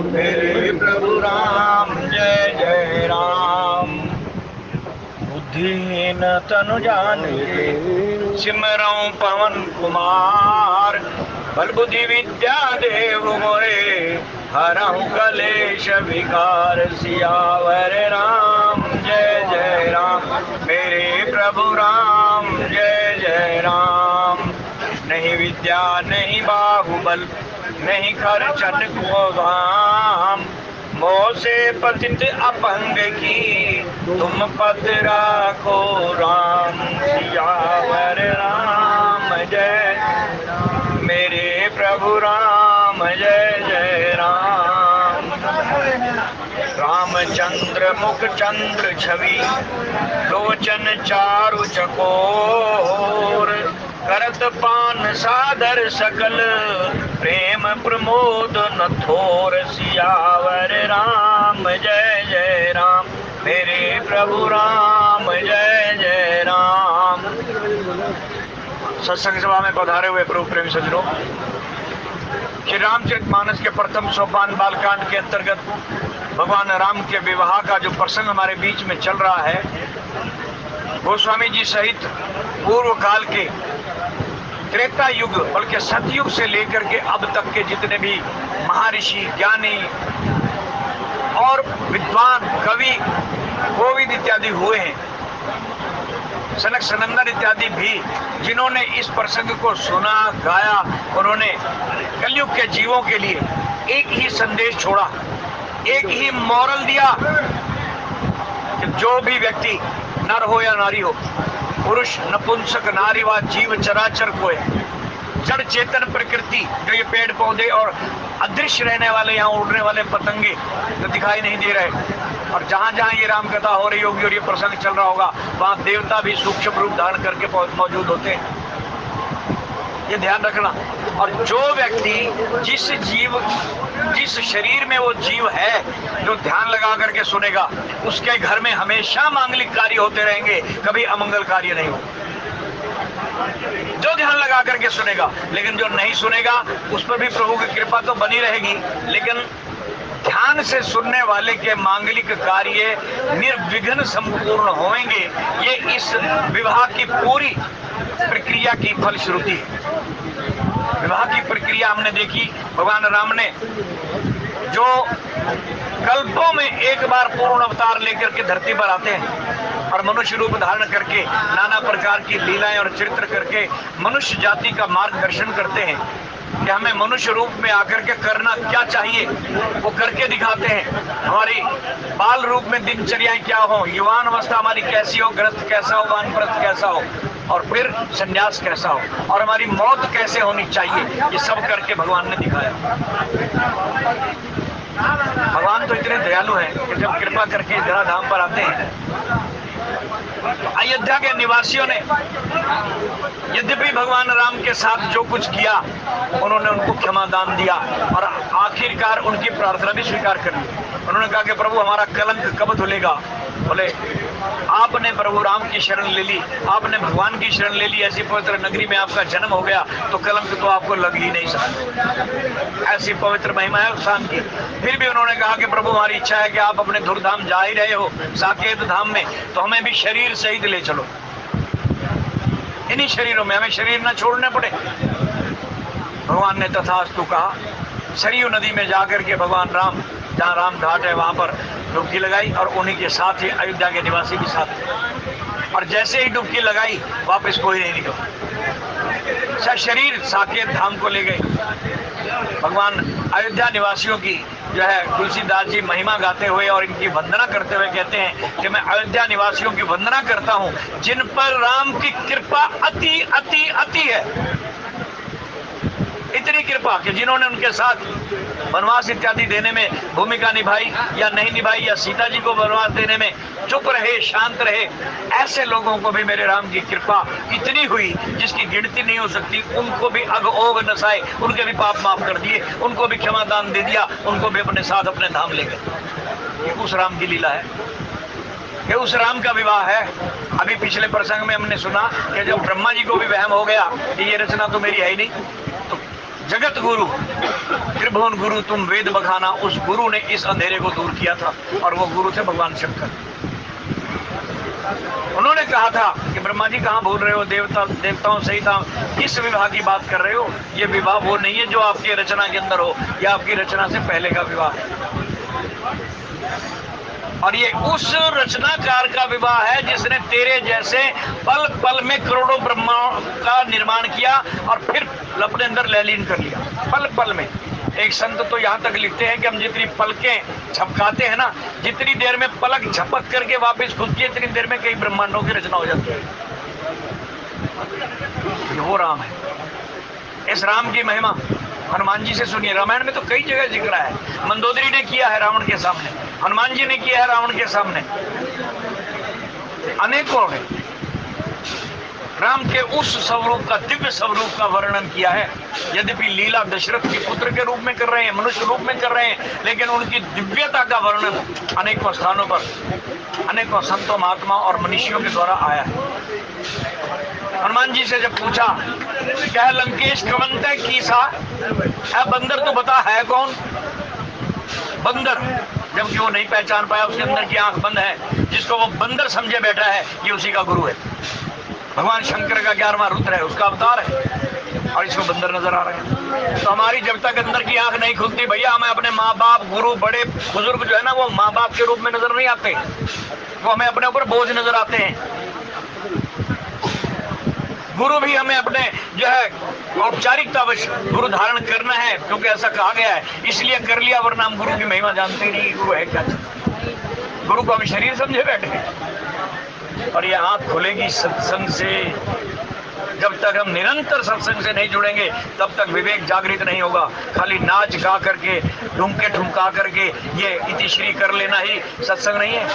मेरे प्रभु राम जय जय राम। बुद्धिहीन तनु जानिके सिमरऊं पवन कुमार। बल बुद्धि विद्या देव मोरे हरऊं कलेश विकार। सियावर राम जय जय राम। मेरे प्रभु राम जय जय राम। नहीं विद्या नहीं बाहुबल नहीं खर्चन को धाम। मोह से पतित अपंग की तुम पद राखो राम। सियावर राम जय मेरे प्रभु राम जय जय राम। रामचंद्र मुख चंद्र छवि लोचन चारु चकोर। करत पान सादर सकल प्रेम प्रमोद न थोर। सियावर राम जय जय राम। मेरे प्रभु राम जय जय राम। सत्संग सभा में पधारे हुए प्रभु प्रेमी सज्जनों, श्री रामचरितमानस के प्रथम सोपान बालकांड के अंतर्गत भगवान राम के विवाह का जो प्रसंग हमारे बीच में चल रहा है, गोस्वामी जी सहित पूर्व काल के त्रेता युग बल्कि सतयुग से लेकर के अब तक के जितने भी महर्षि ज्ञानी और विद्वान कवि कोविद इत्यादि हुए हैं, सनक सनंदन इत्यादि भी जिन्होंने इस प्रसंग को सुना गाया, उन्होंने कलयुग के जीवों के लिए एक ही संदेश छोड़ा, एक ही मॉरल दिया कि जो भी व्यक्ति नर हो या नारी हो, पुरुष नपुंसक नारी व जीव चराचर कोय, जड़ चेतन प्रकृति जो ये पेड़ पौधे और अदृश्य रहने वाले यहाँ उड़ने वाले पतंगे तो दिखाई नहीं दे रहे, और जहाँ जहाँ ये राम कथा हो रही होगी और ये प्रसंग चल रहा होगा वहाँ देवता भी सूक्ष्म रूप धारण करके मौजूद होते हैं, ये ध्यान रखना। और जो व्यक्ति जिस शरीर में वो जीव है जो ध्यान लगा करके सुनेगा, उसके घर में हमेशा मांगलिक कार्य होते रहेंगे, कभी अमंगल कार्य नहीं हो। जो ध्यान लगा करके सुनेगा, लेकिन जो नहीं सुनेगा उस पर भी प्रभु की कृपा तो बनी रहेगी, लेकिन ध्यान से सुनने वाले के मांगलिक कार्य निर्विघ्न संपूर्ण होंगे। ये इस विवाह की पूरी प्रक्रिया की फलश्रुति है। विवाह की प्रक्रिया हमने देखी, भगवान राम ने जो कल्पों में एक बार पूर्ण अवतार लेकर के धरती पर आते हैं और मनुष्य रूप धारण करके नाना प्रकार की लीलाएं और चरित्र करके मनुष्य जाति का मार्गदर्शन करते हैं कि हमें मनुष्य रूप में आकर के करना क्या चाहिए, वो करके दिखाते हैं। हमारी बाल रूप में दिनचर्याएं क्या हो, युवान अवस्था हमारी कैसी हो, ग्रस्त कैसा हो, वानप्रस्थ कैसा हो, और फिर संन्यास कैसा हो, और हमारी मौत कैसे होनी चाहिए, ये सब करके भगवान ने दिखाया। भगवान तो इतने दयालु हैं कि जब कृपा करके धराधाम पर आते हैं, अयोध्या के निवासियों ने यद्यपि भगवान राम के साथ जो कुछ किया, उन्होंने उनको क्षमा दान दिया और आखिरकार उनकी प्रार्थना भी स्वीकार कर ली। उन्होंने कहा कि प्रभु हमारा कलंक कब धुलेगा। बोले आपने प्रभु राम की शरण ले ली, आपने भगवान की शरण ले ली, ऐसी पवित्र नगरी में आपका जन्म हो गया तो कलंक तो आपको लग ही नहीं सकता। ऐसी पवित्र महिमा है उस स्थान की। फिर भी उन्होंने कहा कि प्रभु हमारी इच्छा है कि आप अपने धुरधाम जा ही रहे हो साकेत धाम में, तो हमें भी शरीर सहित ले चलो, इन्हीं शरीरों में हमें शरीर न छोड़ने पड़े। भगवान ने तथास्तु कहा। सरयू नदी में जाकर के भगवान राम, जहाँ राम घाट है वहां पर डुबकी लगाई और उन्हीं के साथ ही अयोध्या के निवासी भी साथ थे। और जैसे ही डुबकी लगाई वापस कोई नहीं निकला, शरीर साकेत धाम को ले गए। भगवान अयोध्या निवासियों की जो है तुलसीदास जी महिमा गाते हुए और इनकी वंदना करते हुए कहते हैं कि मैं अयोध्या निवासियों की वंदना करता हूँ जिन पर राम की कृपा अति अति अति है। इतनी कृपा कि जिन्होंने उनके साथ वनवास इत्यादि देने में भूमिका निभाई या नहीं निभाई, या सीता जी को वनवास देने में चुप रहे, शांत रहे, ऐसे लोगों को भी मेरे राम की कृपा इतनी हुई जिसकी गिनती नहीं हो सकती। उनको भी अघोग नसाए, उनके भी पाप माफ कर दिए, उनको भी क्षमा दान दे दिया, उनको भी अपने साथ अपने धाम ले गए। ये उस राम की लीला है, ये उस राम का विवाह है। अभी पिछले प्रसंग में हमने सुना कि जब ब्रह्मा जी को भी वहम हो गया कि ये रचना तो मेरी है ही नहीं, तो जगत गुरु, त्रिभुवन गुरु तुम वेद बखाना, उस गुरु ने इस अंधेरे को दूर किया था और वो गुरु थे भगवान शंकर। उन्होंने कहा था कि ब्रह्मा जी कहाँ भूल रहे हो, देवताओं सहित आप किस विवाह की बात कर रहे हो? ये विवाह वो नहीं है जो आपकी रचना के अंदर हो, या आपकी रचना से पहले का विवाह है। और ये उस रचनाकार का विवाह है जिसने तेरे जैसे पल पल में करोड़ों ब्रह्मा का निर्माण किया और फिर अपने अंदर लयलीन कर लिया, पल पल में। एक संत तो यहाँ तक लिखते हैं कि हम जितनी पलकें झपकाते हैं ना, जितनी देर में पलक झपक करके वापस खुलती है, इतनी देर में कई ब्रह्मांडों की रचना हो जाती है। ये वो राम है। इस राम की महिमा हनुमान जी से सुनिए। रामायण में तो कई जगह जिक्र है। मंदोदरी ने किया है रावण के सामने, हनुमान जी ने किया है रावण के सामने, अनेकों ने राम के उस स्वरूप का, दिव्य स्वरूप का वर्णन किया है। यद्यपि लीला दशरथ के पुत्र के रूप में कर रहे हैं, मनुष्य रूप में कर रहे हैं, लेकिन उनकी दिव्यता का वर्णन अनेकों स्थानों पर, अनेकों संतों, महात्मा और मनीषियों के द्वारा आया है। हनुमान जी से जब पूछा क्या लंकेश कवंत है कीसा, है बंदर तो बता है कौन? बंदर, जबकि वो नहीं पहचान पाया, उसके अंदर की आंख बंद है, जिसको वो बंदर समझे बैठा है, ये उसी का गुरु है। भगवान शंकर का 11वां रुद्र है, उसका अवतार है, और इसको बंदर नजर आ रहे हैं। तो हमारी जब तक अंदर की आंख नहीं खुलती भैया, हमें अपने माँ बाप, गुरु, बड़े बुजुर्ग जो है ना, वो माँ बाप के रूप में नजर नहीं आते, वो हमें अपने ऊपर बोझ नजर आते हैं। गुरु भी हमें अपने जो है औपचारिकतावश गुरु धारण करना है, क्योंकि ऐसा कहा गया है, इसलिए कर लिया, वरना हम गुरु की महिमा जानते ही नहीं। गुरु है क्या? गुरु को हम शरीर समझे बैठे। और ये आंख खुलेगी सत्संग से। जब तक हम निरंतर सत्संग से नहीं जुड़ेंगे, तब तक विवेक जागृत नहीं होगा। खाली नाच गा करके, ठुमके ठुमका करके ये इतिश्री कर लेना ही सत्संग नहीं है।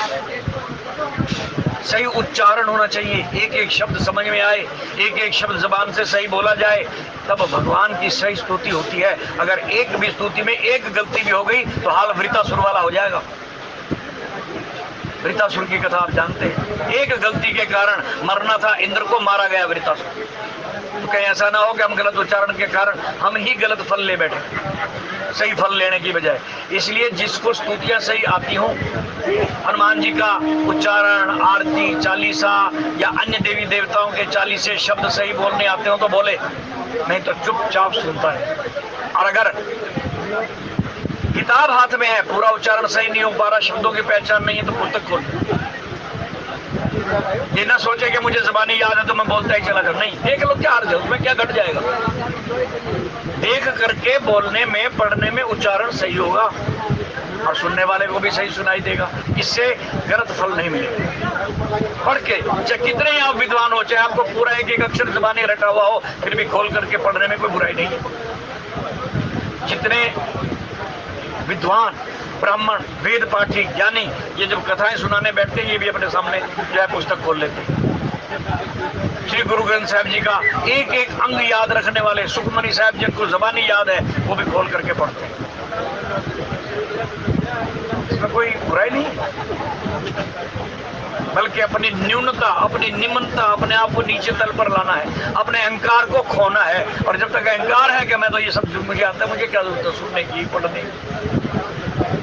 सही उच्चारण होना चाहिए, एक एक शब्द समझ में आए, एक एक शब्द जबान से सही बोला जाए, तब भगवान की सही स्तुति होती है। अगर एक भी स्तुति में एक गलती भी हो गई तो हाल वृतासुर वाला हो जाएगा। वृतासुर की कथा आप जानते हैं, एक गलती के कारण मरना था, इंद्र को मारा गया वृतासुर। तो कहीं ऐसा ना हो कि हम गलत उच्चारण के कारण हम ही गलत फल ले बैठे, सही फल लेने की बजाय। इसलिए जिसको स्तुतियां सही आती हों, हनुमान जी का उच्चारण, आरती, चालीसा या अन्य देवी देवताओं के चालीसे शब्द सही बोलने आते हो तो बोले, नहीं तो चुपचाप सुनता है। और अगर किताब हाथ में है, पूरा उच्चारण सही नहीं हो पा रहा, शब्दों की पहचान नहीं है, तो पुस्तक खोल। ये ना सोचे कि मुझे ज़बानी याद है तो मैं बोलता ही चला जाऊं, नहीं। देख लो क्या अर्थ है, उसमें क्या घट जाएगा। देख करके बोलने में, पढ़ने में उच्चारण सही होगा और सुनने वाले को भी सही सुनाई देगा। इससे गलत फल नहीं मिलेगा। पढ़ के चाहे कितने आप विद्वान हो, चाहे आपको पूरा एक एक अक्षर ज़बानी रटा हुआ हो, फिर भी खोल करके पढ़ने में कोई बुराई नहीं है। जितने विद्वान, ब्राह्मण, वेद पाठी, ज्ञानी, ये जब कथाएं सुनाने बैठते हैं, ये भी अपने सामने जो है पुस्तक खोल लेते हैं। श्री गुरु ग्रंथ साहिब जी का एक एक अंग याद रखने वाले सुखमनी साहब जिनको ज़बानी याद है, वो भी खोल करके पढ़ते हैं। इसमें कोई बुराई नहीं, बल्कि अपनी न्यूनता, अपनी निम्नता, अपने आप को नीचे तल पर लाना है, अपने अहंकार को खोना है। और जब तक अहंकार है कि मैं तो ये सब मुझे आता है, मुझे क्या जरूरत है सुनने की, पढ़ने की,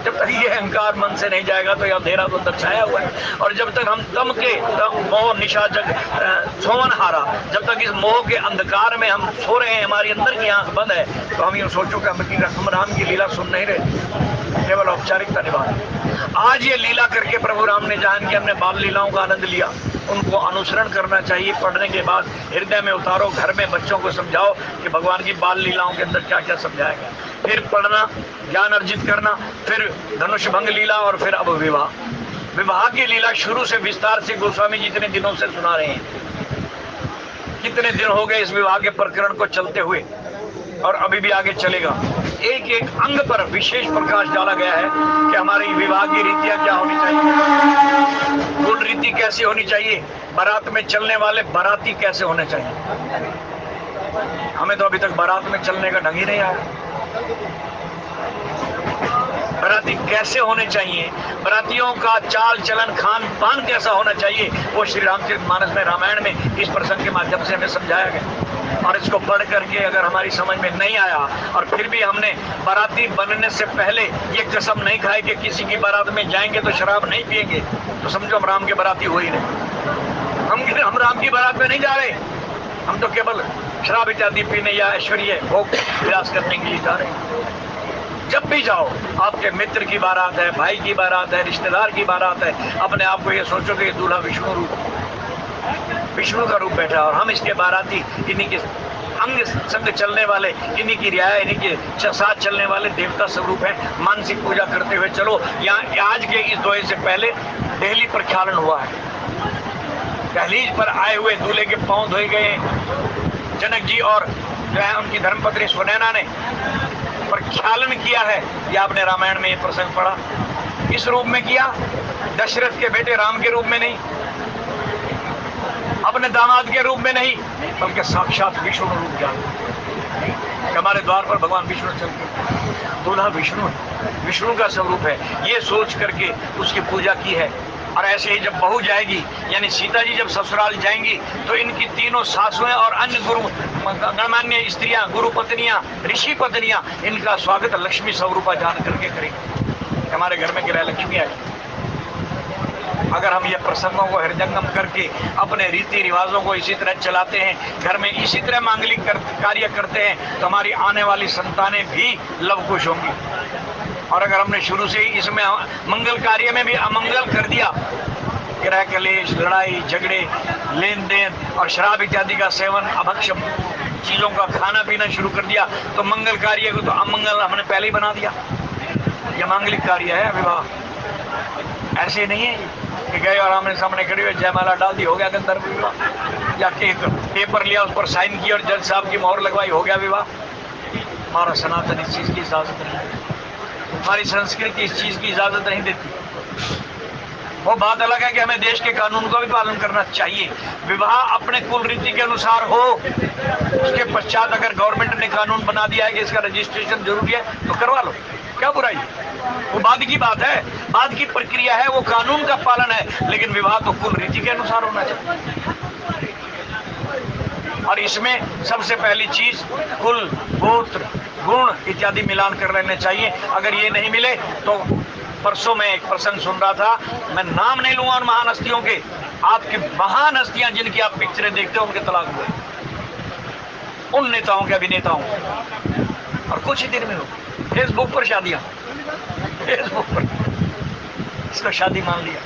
जब तक ये अहंकार मन से नहीं जाएगा तो यह अंधेरा तो अंदर छाया हुआ है। और जब तक हम तम के मोह निशा जग सोवन हारा, जब तक इस मोह के अंधकार में हम सो रहे हैं, हमारी अंदर की आंख बंद है, तो हम ये सोचो कि हम राम की लीला सुन नहीं रहे, केवल औपचारिकता निभा रहे। आज ये लीला करके प्रभु राम ने जान कि हमने बाल लीलाओं का आनंद लिया, उनको अनुसरण करना चाहिए। पढ़ने के बाद हृदय में उतारो, घर में बच्चों को समझाओ कि भगवान की बाल लीलाओं के अंदर क्या क्या समझाया गया। फिर पढ़ना, ज्ञान अर्जित करना, फिर धनुष भंग लीला, और फिर अब विवाह। विवाह की लीला शुरू से विस्तार से गोस्वामी जी इतने दिनों से सुना रहे हैं। कितने दिन हो गए इस विवाह के प्रकरण को चलते हुए, और अभी भी आगे चलेगा। एक एक अंग पर विशेष प्रकाश डाला गया है कि हमारी विवाह की रीतियां क्या होनी चाहिए, गुण रीति कैसी होनी चाहिए, बारात में चलने वाले बाराती कैसे होने चाहिए। हमें तो अभी तक बारात में चलने का ढंग ही नहीं आया। बाराती कैसे होने चाहिए, बारातियों का चाल चलन, खान पान कैसा होना चाहिए, वो श्री रामचरितमानस में, रामायण में इस प्रसंग के माध्यम से हमें समझाया गया। और इसको पढ़ करके अगर हमारी समझ में नहीं आया और फिर भी हमने बाराती बनने से पहले ये कसम नहीं खाई कि किसी की बारात में जाएंगे तो शराब नहीं पिएंगे, तो समझो हम राम के बाराती हो ही नहीं। हम राम की बारात में नहीं जा रहे, हम तो केवल शराब इत्यादि पीने या ऐश्वर्य भोग विलास करने के लिए जा रहे हैं। जब भी जाओ, आपके मित्र की बारात है, भाई की बारात है, रिश्तेदार की बारात है, अपने आप को ये सोचो कि दूल्हा विष्णु का रूप बैठा और हम इसके बाराती, इन्हीं के अंग संग चलने वाले, इन्हीं की रियाया, इन्हीं के साथ चलने वाले देवता स्वरूप है। मानसिक पूजा करते हुए चलो। यहाँ आज के इस दोहे से पहले दिल्ली पर ख्यालन हुआ है। दहलीज पर आए हुए दूल्हे के पांव धोए गए जनक जी और जो है उनकी धर्मपत्नी सुनैना ने प्रख्यालन किया है। ये आपने रामायण में ये प्रसंग पढ़ा। इस रूप में किया, दशरथ के बेटे राम के रूप में नहीं, अपने दामाद के रूप में नहीं, बल्कि साक्षात विष्णु रूप किया। हमारे द्वार पर भगवान विष्णु चलते, दूल्हा विष्णु का स्वरूप है, ये सोच करके उसकी पूजा की है। और ऐसे ही जब बहू जाएगी, यानी सीता जी जब ससुराल जाएंगी, तो इनकी तीनों सासुएं और अन्य गणमान्य स्त्रियां, गुरु पत्नियां, ऋषि पत्नियां, इनका स्वागत लक्ष्मी स्वरूपा जान करके करेंगे। हमारे घर में गृह लक्ष्मी आई। अगर हम ये प्रसंगों को हृदयंगम करके अपने रीति रिवाजों को इसी तरह चलाते हैं, घर में इसी तरह मांगलिक कार्य करते हैं, तो हमारी आने वाली संतानें भी लवकुश होंगी। और अगर हमने शुरू से ही इसमें मंगल कार्य में भी अमंगल कर दिया, ग्रह कलेश, लड़ाई झगड़े, लेन देन और शराब इत्यादि का सेवन, अभक्ष्य चीजों का खाना पीना शुरू कर दिया, तो मंगल कार्य को तो अमंगल हमने पहले ही बना दिया। यह मांगलिक कार्य है विवाह। ऐसे नहीं है कि गए और आमने सामने खड़े हुए जयमाला डाल दी, हो गया गंधर्व विवाह, या पेपर लिया, उस पर साइन किया और जज साहब की मोहर लगवाई, हो गया विवाह। हमारा सनातन इस चीज की इजाजत नहीं, हमारी संस्कृति इस चीज की इजाजत नहीं देती। वो बात अलग है कि हमें देश के कानून का भी पालन करना चाहिए। विवाह अपने कुल रीति के अनुसार हो, उसके पश्चात अगर गवर्नमेंट ने कानून बना दिया है कि इसका रजिस्ट्रेशन जरूरी है तो करवा लो, क्या बुराई, वो बाद की बात है, बाद की प्रक्रिया है, वो कानून का पालन है। लेकिन विवाह तो कुल रीति के अनुसार होना चाहिए। और इसमें सबसे पहली चीज कुल, गोत्र, गुण इत्यादि मिलान कर लेने चाहिए। अगर ये नहीं मिले तो परसों में एक प्रसंग सुन रहा था, मैं नाम नहीं लूंगा उन महान हस्तियों के, आपकी महान हस्तियां जिनकी आप पिक्चरें देखते हो उनके तलाक हुए, उन नेताओं के, अभिनेताओं, और कुछ ही दिन में हो फेसबुक पर शादियां, फेसबुक पर इसको शादी मान लिया।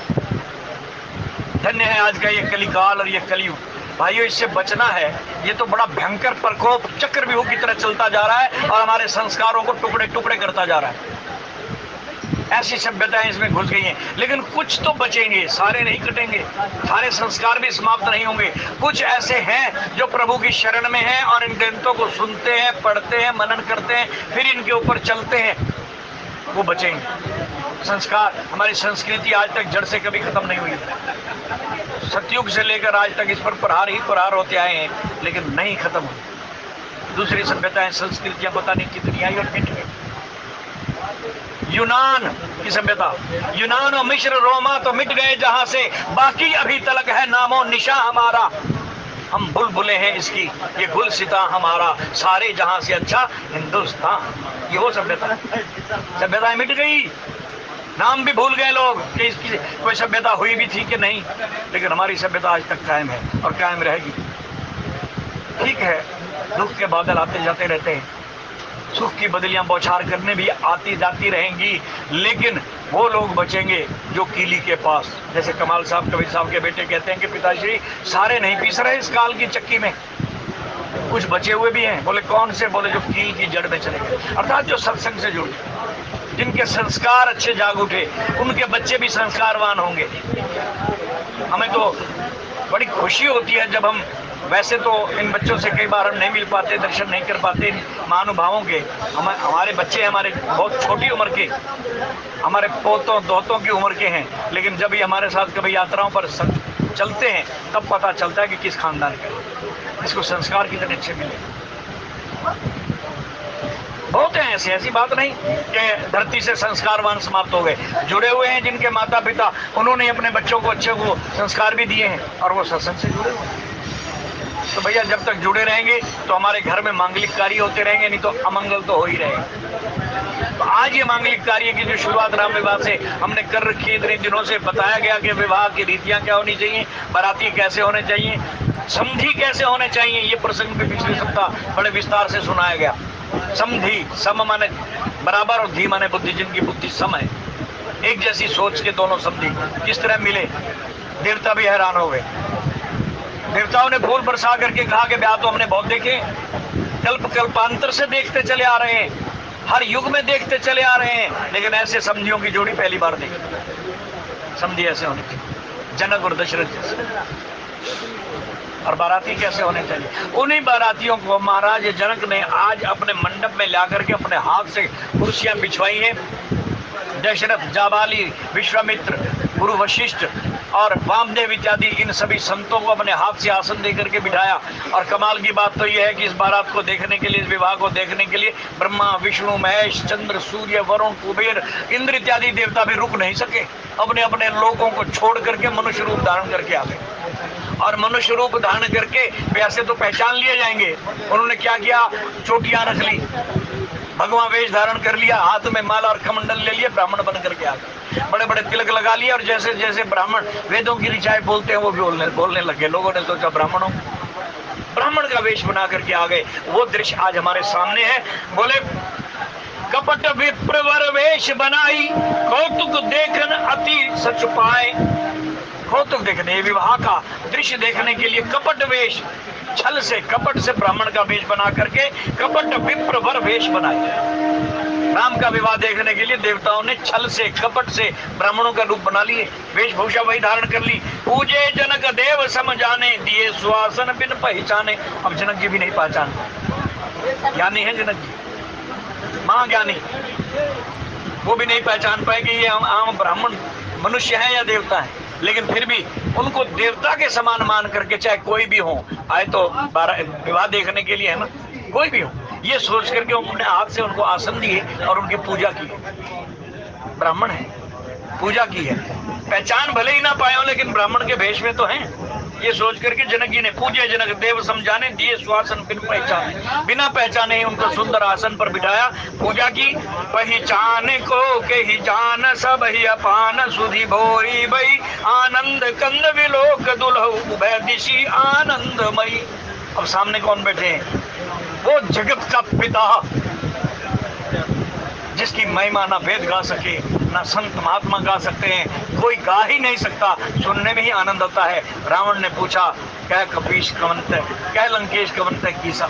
धन्य है आज का ये कलिकाल और ये कलयुग। भाइयों, इससे बचना है। ये तो बड़ा भयंकर प्रकोप चक्रव्यूह की तरह चलता जा रहा है और हमारे संस्कारों को टुकड़े टुकड़े करता जा रहा है। ऐसी सभ्यताएं इसमें घुस गई हैं। लेकिन कुछ तो बचेंगे, सारे नहीं कटेंगे, सारे संस्कार भी समाप्त नहीं होंगे। कुछ ऐसे हैं जो प्रभु की शरण में हैं और इन ग्रंथों को सुनते हैं, पढ़ते हैं, मनन करते हैं, फिर इनके ऊपर चलते हैं, वो बचेंगे। संस्कार, हमारी संस्कृति आज तक जड़ से कभी खत्म नहीं हुई। सतयुग से लेकर आज तक इस पर प्रहार ही प्रहार होते आए हैं, लेकिन नहीं खत्म हुई। दूसरी सभ्यताएं, संस्कृतियां पता नहीं कितनी आई और मिट गई। यूनान की सभ्यता, यूनान और मिस्र, रोमा तो मिट गए जहां से, बाकी अभी तलक है नामो निशा हमारा। हम बुलबुलें हैं इसकी, ये गुलसिता हमारा, सारे जहां से अच्छा हिंदुस्तान। ये वो सभ्यता, सभ्यताएं मिट गई, नाम भी भूल गए लोग कि इसकी कोई सभ्यता हुई भी थी कि नहीं। लेकिन हमारी सभ्यता आज तक कायम है और कायम रहेगी। ठीक है, दुख के बादल आते जाते रहते हैं, सुख की बदलियां बौछार करने भी आती जाती रहेंगी, लेकिन वो लोग बचेंगे जो कीली के पास। जैसे कमाल साहब, कबीर साहब के बेटे कहते हैं कि पिताश्री सारे नहीं पीस रहे इस काल की चक्की में, कुछ बचे हुए भी हैं। बोले कौन से? बोले जो कील की जड़ में चले गए, अर्थात जो सत्संग से जुड़े, जिनके संस्कार अच्छे जाग उठे, उनके बच्चे भी संस्कारवान होंगे। हमें तो बड़ी खुशी होती है जब हम, वैसे तो इन बच्चों से कई बार हम नहीं मिल पाते, दर्शन नहीं कर पाते इन महानुभावों के। हमारे बच्चे हमारे बहुत छोटी उम्र के, हमारे पोतों दोतों की उम्र के हैं, लेकिन जब ये हमारे साथ कभी यात्राओं पर चलते हैं तब पता चलता है कि किस खानदान का, इसको संस्कार कितने अच्छे मिले। बहुत हैं ऐसे, ऐसी बात नहीं कि धरती से संस्कारवान समाप्त हो गए। जुड़े हुए हैं जिनके माता पिता, उन्होंने अपने बच्चों को अच्छे को संस्कार भी दिए हैं और वो सत्संग से जुड़े हुए हैं। तो भैया जब तक जुड़े रहेंगे तो हमारे घर में मांगलिक कार्य होते रहेंगे, नहीं तो अमंगल तो हो ही रहेगा। तो आज ये मांगलिक कार्य की जो शुरुआत राम विवाह से हमने कर रखी है, इतने दिनों से बताया गया कि विवाह की रीतियां क्या होनी चाहिए, बाराती कैसे होने चाहिए, समधी कैसे होने चाहिए, ये प्रसंग भी पिछले सप्ताह बड़े विस्तार से सुनाया गया। समधी, सम माने बराबर और धी माने बुद्धि, जिनकी बुद्धि सम है, एक जैसी सोच के दोनों समधी किस तरह मिले। देवता भी हैरान हो गए। देवताओं ने फूल बरसा करके कहा कि ब्याह तो हमने बहुत देखे, कल्प कल्पांतर से देखते चले आ रहे हैं, हर युग में देखते चले आ रहे हैं, लेकिन ऐसे समधियों की जोड़ी पहली बार देखी। समधी ऐसे होने चाहिए, जनक और दशरथ जैसे। और बाराती कैसे होने चाहिए, उन्हीं बारातियों को महाराज जनक ने आज अपने मंडप में ला करके अपने हाथ से कुर्सियां बिछवाई हैं। दशरथ, जाबाली, विश्वामित्र, गुरु वशिष्ठ और वामदेव इत्यादि इन सभी संतों को अपने हाथ से आसन दे करके बिठाया। और कमाल की बात तो यह है कि इस बारात को देखने के लिए, इस विवाह को देखने के लिए ब्रह्मा, विष्णु, महेश, चंद्र, सूर्य, वरुण, कुबेर, इंद्र इत्यादि देवता भी रुक नहीं सके, अपने अपने लोगों को छोड़ करके मनुष्य रूप धारण करके आ गए। और मनुष्य रूप धारण करके वैसे तो पहचान लिए जाएंगे, उन्होंने क्या किया, चोटियां रख ली, भगवा वेश धारण कर लिया, हाथ में माला और कमंडल ले लिए, ब्राह्मण बन करके आ गए, बड़े बड़े तिलक लगा लिए, और जैसे जैसे ब्राह्मण वेदों की ऋचाएं बोलते हैं वो भी बोलने लगे। लोगों ने सोचा ब्राह्मण का वेश बना करके आ गए। वो दृश्य आज हमारे सामने है। बोले कपट विप्रवर वेश बनाई, कौतुक देखन अति सच पाए। कौतुक देखने, विवाह का दृश्य देखने के लिए कपट वेश, छल से, कपट से ब्राह्मण का वेश बना करके कपट विप्रवर वेश बनाए। राम का विवाह देखने के लिए देवताओं ने छल से, कपट से ब्राह्मणों का रूप बना लिए, वेशभूषा वही धारण कर ली। पूजे जनक देव सम जाने, दिए सुहासन बिन पहचाने। अब जनक जी भी नहीं पहचान, ज्ञानी है जनक जी, महाज्ञानी, वो भी नहीं पहचान पाए कि ये आम ब्राह्मण मनुष्य है या देवता है, लेकिन फिर भी उनको देवता के समान मान करके, चाहे कोई भी हो, आए तो विवाह देखने के लिए है ना, कोई भी हो, ये सोच करके अपने हाथ से उनको आसन दिए और उनकी पूजा की। ब्राह्मण है, पूजा की है, पहचान भले ही ना पाए हो लेकिन ब्राह्मण के भेष में तो हैं। ये सोच करके जनक जी ने पूजे जनक देव समझाने, दिए सुहासन बिन पहचाने, बिना पहचाने ही उनको सुंदर आसन पर बिठाया, पूजा की। पहचान को के ही जान सब ही अपान, सुधि भोरी भई आनंद कंद विलोक दुल्हु उभय दिशि आनंदमयी। अब सामने कौन बैठे हैं, वो जगत का पिता जिसकी महिमा ना वेद गा सके, ना संत महात्मा गा सकते हैं, कोई गा ही नहीं सकता, सुनने में ही आनंद आता है। रावण ने पूछा, कह कपीश कवंत, कह लंकेश कवंत कीसा,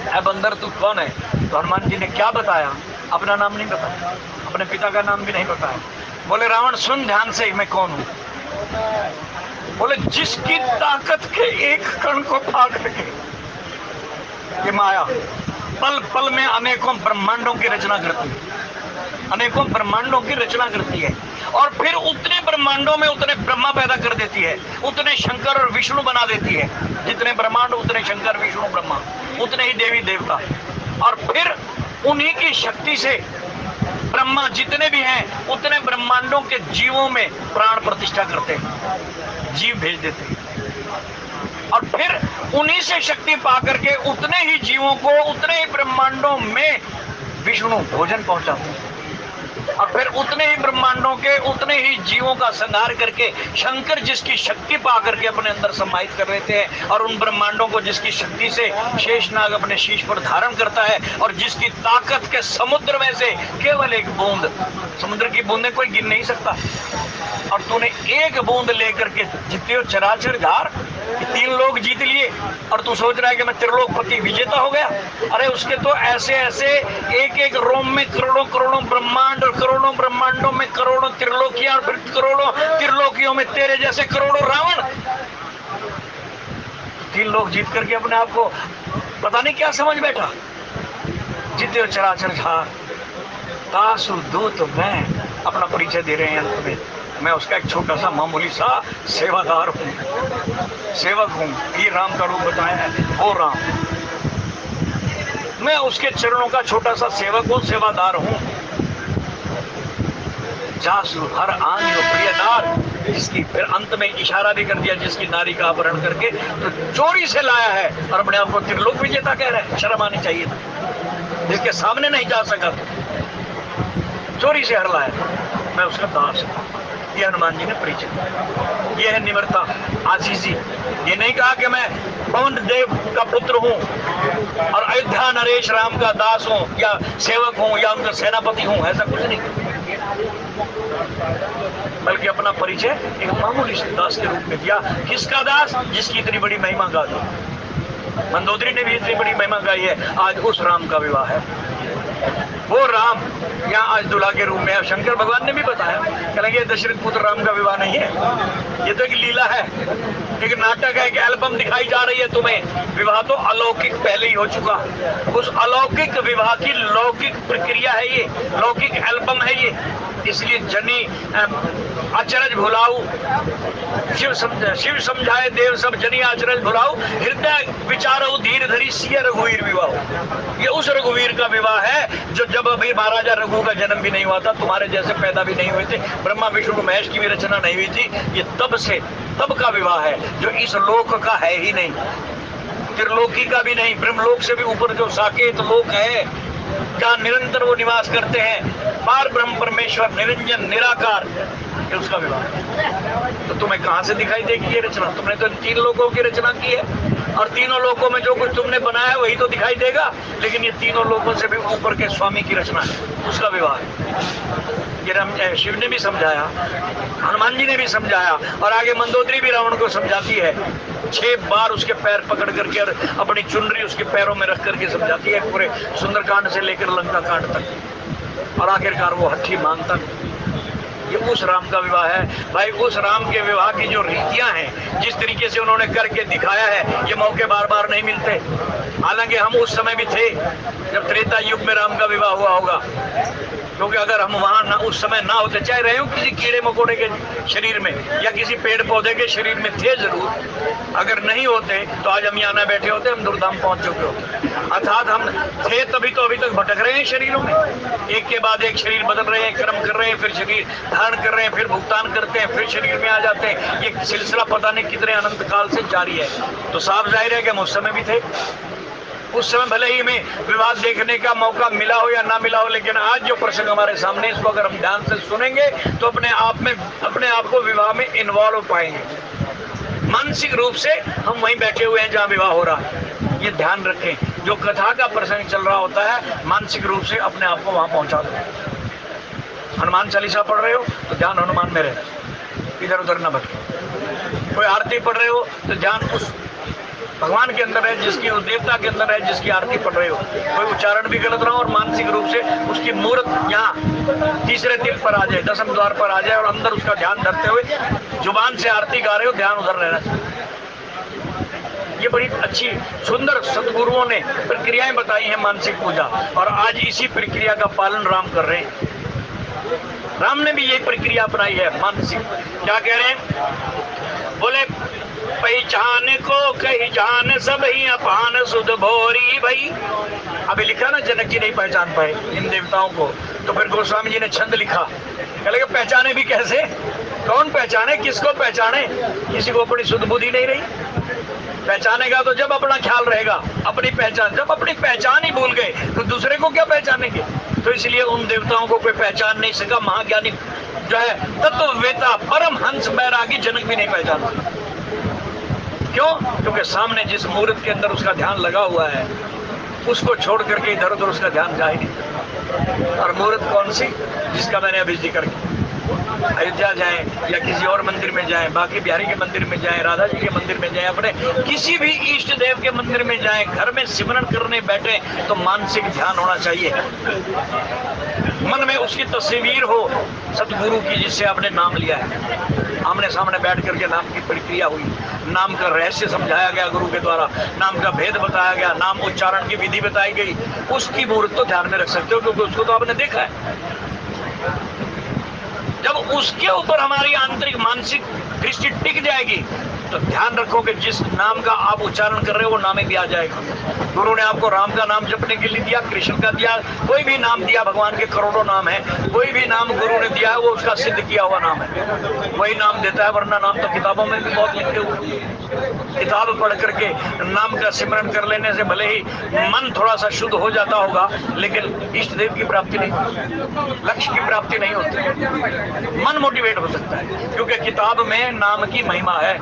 ऐ बंदर तू कौन है? तो हनुमान जी ने क्या बताया, अपना नाम नहीं बताया, अपने पिता का नाम भी नहीं बताया। बोले रावण सुन ध्यान से, मैं कौन हूं। बोले जिसकी ताकत के एक कण को फाड़ करके ये माया पल पल में अनेकों ब्रह्मांडों की रचना करती है, अनेकों ब्रह्मांडों की रचना करती है, और फिर उतने ब्रह्मांडों में उतने ब्रह्मा पैदा कर देती है, उतने शंकर और विष्णु बना देती है। जितने ब्रह्मांड उतने शंकर, विष्णु, ब्रह्मा, उतने ही देवी देवता। और फिर उन्हीं की शक्ति से ब्रह्मा जितने भी हैं उतने ब्रह्मांडों के जीवों में प्राण प्रतिष्ठा करते हैं, जीव भेज देते हैं, और फिर उन्हीं से शक्ति पा करके उतने ही जीवों को उतने ही ब्रह्मांडों में विष्णु भोजन पहुंचाते हैं, और फिर उतने ही ब्रह्मांडों के उतने ही जीवों का संहार करके शंकर जिसकी शक्ति पा करके अपने अंदर समाहित कर लेते हैं, और उन ब्रह्मांडों को जिसकी शक्ति से शेषनाग अपने शीश पर धारण करता है, और जिसकी ताकत के समुद्र में से केवल एक बूंद, समुद्र की बूंदें कोई गिन नहीं सकता, और तूने एक बूंद लेकर के जीते हो चराचर धार, 3 लोग जीत लिए, और तू सोच रहा है कि मैं त्रिलोकपति विजेता हो गया। अरे उसके तो ऐसे ऐसे एक एक रोम में करोड़ों करोड़ों ब्रह्मांड, और करोड़ों ब्रह्मांडों में करोड़ों त्रिलोकियां, और फिर करोड़ों त्रिलोकियों में तेरे जैसे करोड़ों रावण। 3 लोग जीत करके अपने आप को पता नहीं क्या समझ बैठा। जीते हो चराचर झार, तासु दूत मैं अपना परिचय दे रहे हैं अंत में। मैं उसका एक छोटा सा मामूली सा सेवादार हूँ, सेवक हूँ। ये राम का रूप बताया है, वो राम, मैं उसके चरणों का छोटा सा सेवक हूँ, सेवादार हूँ। जासु हर आन जो प्रिय नार, जिसकी फिर अंत में इशारा भी कर दिया, जिसकी नारी का अपहरण करके तो चोरी से लाया है और अपने आप को त्रिलोक विजेता कह रहे हैं। शर्म आनी चाहिए था, जिसके सामने नहीं जा सका, चोरी से हर लाया, मैं उसका दास हूं। ये हनुमान जी ने परिचय दिया। ये है निम्रता, आजीजी। ये नहीं कहा कि मैं पवन देव का पुत्र हूं और अयोध्या नरेश राम का दास हूं या सेवक हूं या उनका सेनापति हूं, ऐसा कुछ नहीं, बल्कि अपना परिचय एक मामूली दास के रूप में दिया। किसका दास? जिसकी इतनी बड़ी महिमा गा दी। मंदोदरी ने भी इतनी बड़ी महिमा गाई है। आज उस राम का विवाह है। वो राम यहाँ आज दूल्हा के रूप में है। शंकर भगवान ने भी बताया, कहेंगे दशरथ पुत्र राम का विवाह नहीं है, ये तो एक लीला है, एक नाटक है, एक एल्बम दिखाई जा रही है तुम्हें। विवाह तो अलौकिक पहले ही हो चुका। उस अलौकिक विवाह की लौकिक प्रक्रिया है ये, लौकिक एल्बम है ये। इसलिए जनी अचरज भुलाऊ, शिव समझाए देव सब, जनी अचरज भुलाऊ, हृदय विचारो धीर धरी सिय रघुवीर विवाह। ये उस रघुवीर का विवाह है जो जब अभी महाराजा रघु का जन्म भी नहीं हुआ था, तुम्हारे जैसे पैदा भी नहीं हुए थे, ब्रह्मा विष्णु महेश की भी रचना नहीं हुई थी। ये तब का विवाह है जो इस लोक का है ही नहीं, त्रिलोकी का भी नहीं, ब्रह्मलोक से भी ऊपर जो साकेत लोक है जहाँ निरंतर वो निवास करते हैं, पार ब्रह्म परमेश्वर निरंजन निराकार, ये उसका विवाह है। तो तुम्हें कहां से दिखाई देगी ये रचना? तुमने तो 3 लोगों की रचना की है और तीनों लोगों में जो कुछ तुमने बनाया है वही तो दिखाई देगा, लेकिन ये तीनों लोगों से भी ऊपर के स्वामी की रचना है, उसका विवाह है। ये शिव ने भी समझाया, हनुमान जी ने भी समझाया और आगे मंदोदरी भी रावण को समझाती है। 6 बार उसके पैर पकड़ करके और अपनी चुनरी उसके पैरों में रख करके समझाती है, पूरे सुंदरकांड से लेकर लंका कांड तक, और आखिरकार वो हठी मानता। ये उस राम का विवाह है भाई। उस राम के विवाह की जो रीतियां हैं, जिस तरीके से उन्होंने करके दिखाया है, ये मौके बार बार नहीं मिलते। हालांकि हम उस समय भी थे जब त्रेता युग में राम का विवाह हुआ होगा, क्योंकि अगर हम वहां ना उस समय ना होते, चाहे रहे हो किसी कीड़े मकोड़े के शरीर में या किसी पेड़ पौधे के शरीर में थे जरूर, अगर नहीं होते तो आज हम यहाँ ना बैठे होते, हम दुर्धाम पहुंच चुके होते। अर्थात हम थे तभी तो अभी तक भटक रहे हैं शरीरों में, एक के बाद एक शरीर बदल रहे हैं, कर्म कर रहे हैं, फिर शरीर धारण कर रहे हैं, फिर भुगतान करते हैं, फिर शरीर में आ जाते हैं। ये सिलसिला पता नहीं कितने अनंत काल से जारी है। तो साफ जाहिर है कि हम उस समय भी थे। उस समय भले ही हमें विवाह देखने का मौका मिला हो या ना मिला हो, लेकिन आज जो प्रसंग हमारे सामने, इसको अगर हम ध्यान से सुनेंगे तो अपने आप को विवाह में इन्वॉल्व हो पाएंगे। मानसिक रूप से हम वहीं बैठे हुए हैं जहाँ विवाह हो रहा है। ये ध्यान रखें, जो कथा का प्रसंग चल रहा होता है, मानसिक रूप से अपने आप को वहां पहुंचा दो। हनुमान चालीसा पढ़ रहे हो तो ध्यान हनुमान में रहे, इधर उधर न भटके। कोई आरती पढ़ रहे हो तो ध्यान उस भगवान के अंदर है, जिसकी उस देवता के अंदर है जिसकी आरती पढ़ रहे हो। कोई उच्चारण भी गलत रहा और मानसिक रूप से उसकी मूर्त यहाँ तीसरे तिल पर आ जाए, 10वें द्वार पर आ जाए और अंदर उसका ध्यान धरते हुए जुबान से आरती गा रहे हो, ध्यान उधर रहना चाहिए। ये बड़ी अच्छी सुंदर सदगुरुओं ने प्रक्रियाएं बताई हैं मानसिक पूजा, और आज इसी प्रक्रिया का पालन राम कर रहे हैं। राम ने भी यही प्रक्रिया अपनाई है मानसिक। क्या कह रहे हैं? बोले पहचान को कही जान सब ही अपान सुध भोरी भई। अभी लिखा ना जनक जी नहीं पहचान पाए इन देवताओं को, तो फिर गोस्वामी जी ने छंद लिखा, कह लगे पहचाने भी कैसे? कौन पहचाने, किसको पहचाने? किसी को अपनी शुद्ध बुद्धि नहीं रही। पहचानेगा तो जब अपना ख्याल रहेगा, अपनी पहचान। जब अपनी पहचान ही भूल गए तो दूसरे को क्या पहचानेंगे? तो इसलिए उन देवताओं को कोई पहचान नहीं सका। महाज्ञानी जो है तत्ववेता परम हंस बैरागी जनक भी नहीं पहचान। क्यों? क्योंकि सामने जिस मूर्त के अंदर उसका ध्यान लगा हुआ है, उसको छोड़ करके इधर उधर उसका ध्यान जाए नहीं। और मूर्त कौन सी? जिसका मैंने अभी जिक्र किया। अयोध्या जाएं या किसी और मंदिर में जाएं, बाकी बिहारी के मंदिर में जाएं, राधा जी के मंदिर में जाएं, अपने किसी भी इष्ट देव के मंदिर में जाएं, घर में सिमरन करने बैठे तो मानसिक ध्यान होना चाहिए। मन में उसकी तस्वीर हो सतगुरु की, जिससे आपने नाम लिया है। आमने सामने बैठ करके नाम की प्रक्रिया हुई, नाम का रहस्य समझाया गया गुरु के द्वारा, नाम का भेद बताया गया, नाम उच्चारण की विधि बताई गई। उसकी मूर्त तो ध्यान में रख सकते हो, क्योंकि उसको तो आपने देखा है। जब उसके ऊपर हमारी आंतरिक मानसिक दृष्टि टिक जाएगी तो ध्यान रखो कि जिस नाम का आप उच्चारण कर रहे हो वो नाम ही भी आ जाएगा। गुरु ने आपको राम का नाम जपने के लिए दिया, कृष्ण का दिया, कोई भी नाम दिया, भगवान के करोड़ों नाम है, कोई भी नाम गुरु ने दिया है वो उसका सिद्ध किया हुआ नाम है, वही नाम देता है। वरना नाम तो किताबों में भी बहुत लिखे हुए। किताब पढ़ करके नाम का सिमरन कर लेने से भले ही मन थोड़ा सा शुद्ध हो जाता होगा, लेकिन इष्ट देव की प्राप्ति नहीं होती, लक्ष्य की प्राप्ति नहीं होती। मन मोटिवेट हो सकता है, क्योंकि किताब में नाम की महिमा है,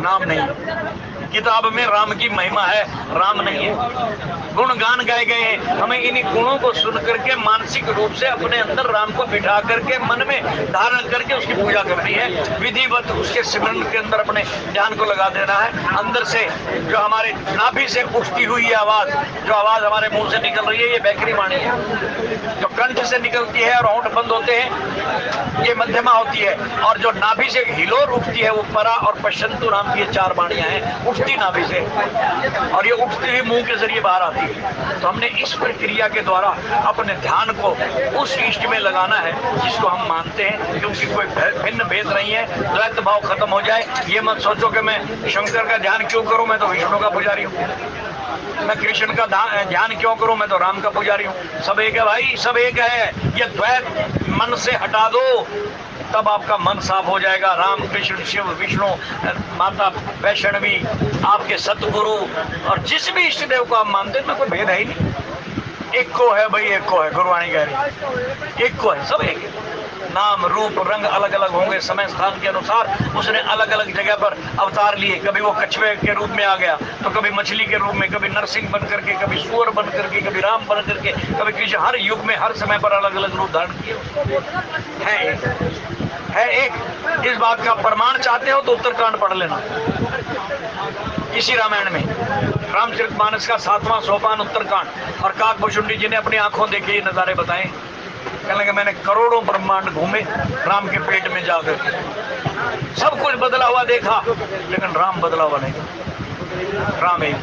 नाम नहीं। किताब में राम की महिमा है, राम नहीं है। गुणगान गाए गए हैं, हमें इन्हीं गुणों को सुन करके मानसिक रूप से अपने अंदर राम को बिठा करके मन में धारण करके उसकी पूजा करनी है। विधिवत उसके सिमरन के अंदर अपने ध्यान को लगा देना है। अंदर से जो हमारे नाभि से उठती हुई ये आवाज, जो आवाज हमारे मुंह से निकल रही है, ये बैकरी वाणी है। जो कंठ से निकलती है और होंठ बंद होते हैं, ये मध्यमा होती है। और जो नाभि से हिलोर उठती है, वो परा और पश्चंतु नाम की ये 4 वाणियां हैं, उठती नाभि से, और ये उठती हुई मुंह के जरिए बाहर आती है। तो हमने इस प्रक्रिया के द्वारा अपने ध्यान को उस इष्ट में लगाना है जिसको हम मानते हैं, क्योंकि कोई भिन्न भेद नहीं है। द्वैत भाव खत्म हो जाए। ये मत सोचो कि मैं शंकर का ध्यान क्यों करूं, मैं तो विष्णु का पुजारी हूँ। मैं कृष्ण का ध्यान क्यों करूं, मैं तो राम का पुजारी हूँ। सब एक है भाई, सब एक है। ये द्वैत मन से हटा दो, तब आपका मन साफ हो जाएगा। राम, कृष्ण, शिव, विष्णु, माता वैष्णवी, आपके सतगुरु और जिस भी इष्ट देव को आप मानते हैं, कोई भेद है ही नहीं। एक को है भाई, एक को है। गुरुवाणी कह रही एक को है, सब एक है। नाम रूप रंग अलग अलग होंगे, समय स्थान के अनुसार उसने अलग अलग जगह पर अवतार लिए। कभी वो कछुए के रूप में आ गया, तो कभी मछली के रूप में, कभी नरसिंह बन करके, कभी सूअर बन करके, कभी राम बन करके, कभी कृष्ण। हर युग में हर समय पर अलग अलग रूप धारण किए है एक। इस बात का प्रमाण चाहते हो तो उत्तरकांड पढ़ लेना। इसी रामायण में रामचरितमानस का 7वां सोपान उत्तरकांड। और काकभूषुंडी जी ने अपनी आंखों देखे ये नजारे बताए। कहने लगे मैंने करोड़ों ब्रह्मांड घूमे राम के पेट में जाकर, सब कुछ बदला हुआ देखा, लेकिन राम बदला हुआ नहीं। राम एक,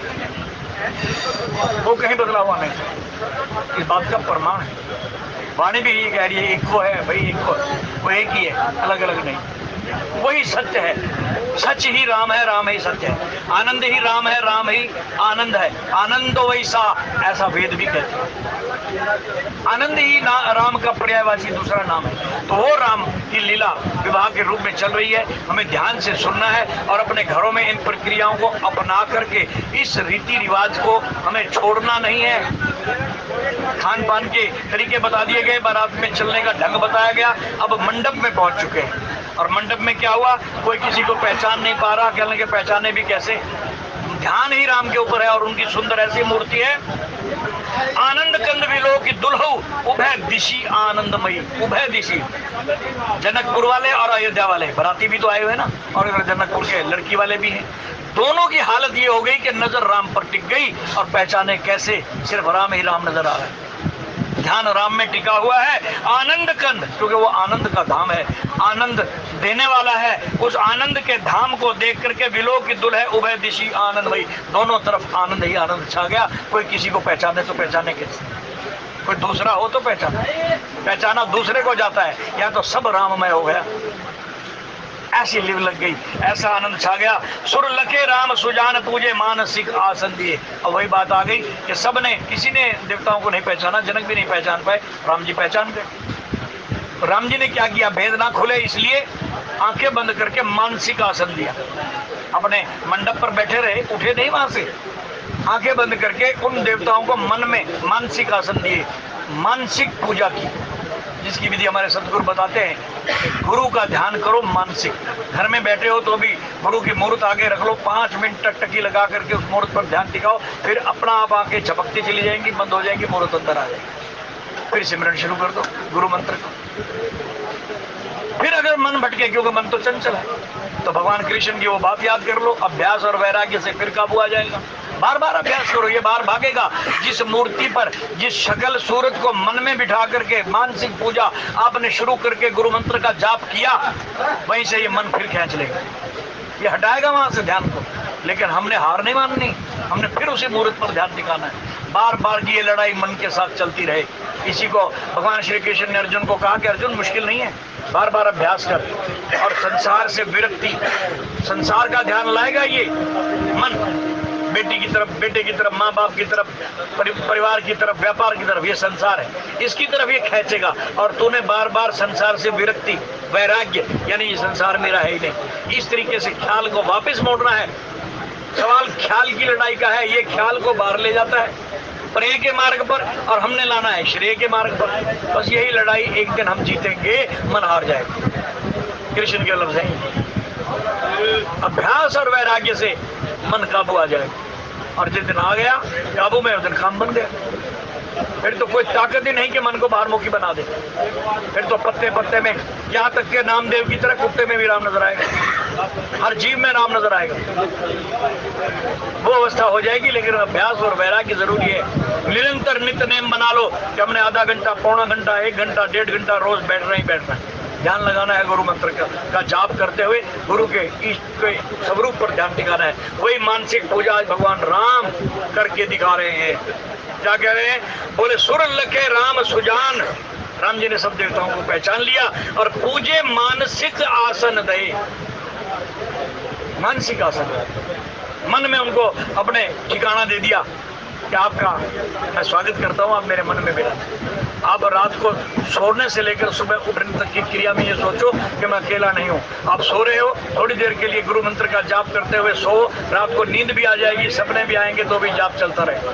वो कहीं बदला हुआ नहीं। इस बात का प्रमाण है। वाणी भी ये कह रही है एक को है भाई, एक को है, वो एक ही है, अलग अलग नहीं। वही सत्य है, सच ही राम है, राम ही सत्य है। आनंद ही राम है, राम ही आनंद है। आनंदो वैसा, ऐसा वेद भी कहते हैं। आनंद ही राम का पर्यायवाची दूसरा नाम है। तो वो राम की लीला विवाह के रूप में चल रही है। हमें ध्यान से सुनना है और अपने घरों में इन प्रक्रियाओं को अपना करके इस रीति रिवाज को हमें छोड़ना नहीं है। खान पान के तरीके बता दिए गए, बारात में चलने का ढंग बताया गया। अब मंडप में पहुंच चुके हैं, और मंडप में क्या हुआ, कोई किसी को पहचान नहीं पा रहा। कहने के पहचाने भी कैसे, ध्यान ही राम के ऊपर है। और उनकी सुंदर ऐसी मूर्ति है, आनंद कंद विलो की दुल्हू उभय दिशी आनंदमयी। उभय दिशी, जनकपुर वाले और अयोध्या वाले बराती भी तो आए हुए ना, और जनकपुर के लड़की वाले भी हैं। दोनों की हालत ये हो गई कि नजर राम पर टिक गई, और पहचाने कैसे, सिर्फ राम ही राम नजर आ रहा है। ध्यान राम में टिका हुआ है। आनंद कंद, क्योंकि वो आनंद का धाम है, आनंद देने वाला है। उस आनंद के धाम को देख करके विलो की दुल्हन उभय दिशी आनंद भाई, दोनों तरफ आनंद ही आनंद छा गया। कोई किसी को पहचाने तो पहचाने कैसे, कोई दूसरा हो तो पहचाना दूसरे को जाता है। यहाँ तो सब राममय हो गया, ऐसी लिव लग गई, ऐसा आनंद छा गया। सुर लखे राम सुजान पूजे मानसिक आसन दिए। और वही बात आ गई कि सबने, किसी ने देवताओं को नहीं पहचाना, जनक भी नहीं पहचान पाए, राम जी पहचान गए। राम जी ने क्या किया, भेद ना खुले इसलिए आंखें बंद करके मानसिक आसन दिया। अपने मंडप पर बैठे रहे, उठे नहीं वहां से, आंखें बंद करके उन देवताओं को मन में मानसिक आसन दिए, मानसिक पूजा की, जिसकी विधि हमारे सदगुरु बताते हैं। गुरु का ध्यान करो मानसिक। घर में बैठे हो तो भी गुरु की मूर्त आगे रख लो, 5 मिनट टकटकी लगा करके उस मूर्त पर ध्यान टिकाओ, फिर अपना आप आंखें झपकती चली जाएंगी, बंद हो जाएंगी, मूर्त अंदर आ जाएगी। फिर सिमरन शुरू कर दो गुरु मंत्र को। फिर अगर मन भटके, क्योंकि मन तो चंचल है, तो भगवान कृष्ण की वो बात याद कर लो। अभ्यास और वैराग्य से फिर काबू आ जाएगा। बार बार अभ्यास करो, ये बार भागेगा। जिस मूर्ति पर, जिस शक्ल सूरत को मन में बिठा करके मानसिक पूजा आपने शुरू करके गुरु मंत्र का जाप किया, वहीं से ये मन फिर खींच लेगा, ये हटाएगा वहां से ध्यान को। लेकिन हमने हार नहीं माननी, हमने फिर उसी मूर्त पर ध्यान टिकाना है। बार बार की ये लड़ाई मन के साथ चलती रहे। इसी को भगवान श्री कृष्ण ने अर्जुन को कहा कि अर्जुन मुश्किल नहीं है, बार बार अभ्यास कर, और संसार से विरक्ति, संसार का ध्यान लाएगा ये मन, बेटी की तरफ, बेटे की तरफ, माँ बाप की तरफ, परिवार की तरफ, व्यापार की तरफ, ये संसार है, इसकी तरफ ये खींचेगा। और तूने बार बार संसार से विरक्ति, वैराग्य, यानी ये संसार मेरा है ही नहीं, इस तरीके से ख्याल को वापस मोड़ना है। सवाल ख्याल की लड़ाई का है, ये ख्याल को बाहर ले जाता है प्रेय के मार्ग पर, और हमने लाना है श्रेय के मार्ग पर। बस यही लड़ाई एक दिन हम जीतेंगे, मन हार जाएगा। कृष्ण के लफ्ज़ हैं, अभ्यास और वैराग्य से मन काबू आ जाएगा, और जिस दिन आ गया काबू में, उस दिन काम बन गया। फिर तो कोई ताकत ही नहीं कि मन को बाहरमुखी बना दे। फिर तो पत्ते पत्ते में, यहाँ तक के नामदेव की तरह कुत्ते में भी राम नजर आएगा, हर जीव में राम नजर आएगा। वो अवस्था हो जाएगी। लेकिन अभ्यास और वैराग्य जरूरी है। निरंतर नित्य नेम बना लो कि हमने आधा घंटा, पौना घंटा, 1 घंटा, 1.5 घंटा रोज बैठना ही बैठना है। ध्यान लगाना है, गुरु मंत्र का जाप करते हुए गुरु के इष्ट के स्वरूप पर ध्यान टिकाना है। वही मानसिक पूजा आज भगवान राम करके दिखा रहे हैं। क्या कह रहे हैं? बोले सुर लखे राम सुजान। राम जी ने सब देवताओं को पहचान लिया और पूजे मानसिक आसन दे। मानसिक आसन, मन में उनको अपने ठिकाना दे दिया कि आपका मैं स्वागत करता हूँ, आप मेरे मन में बैठा। आप रात को सोने से लेकर सुबह उठने तक की क्रिया में ये सोचो कि मैं अकेला नहीं हूँ। आप सो रहे हो, थोड़ी देर के लिए गुरु मंत्र का जाप करते हुए सो। रात को नींद भी आ जाएगी, सपने भी आएंगे, तो भी जाप चलता रहेगा,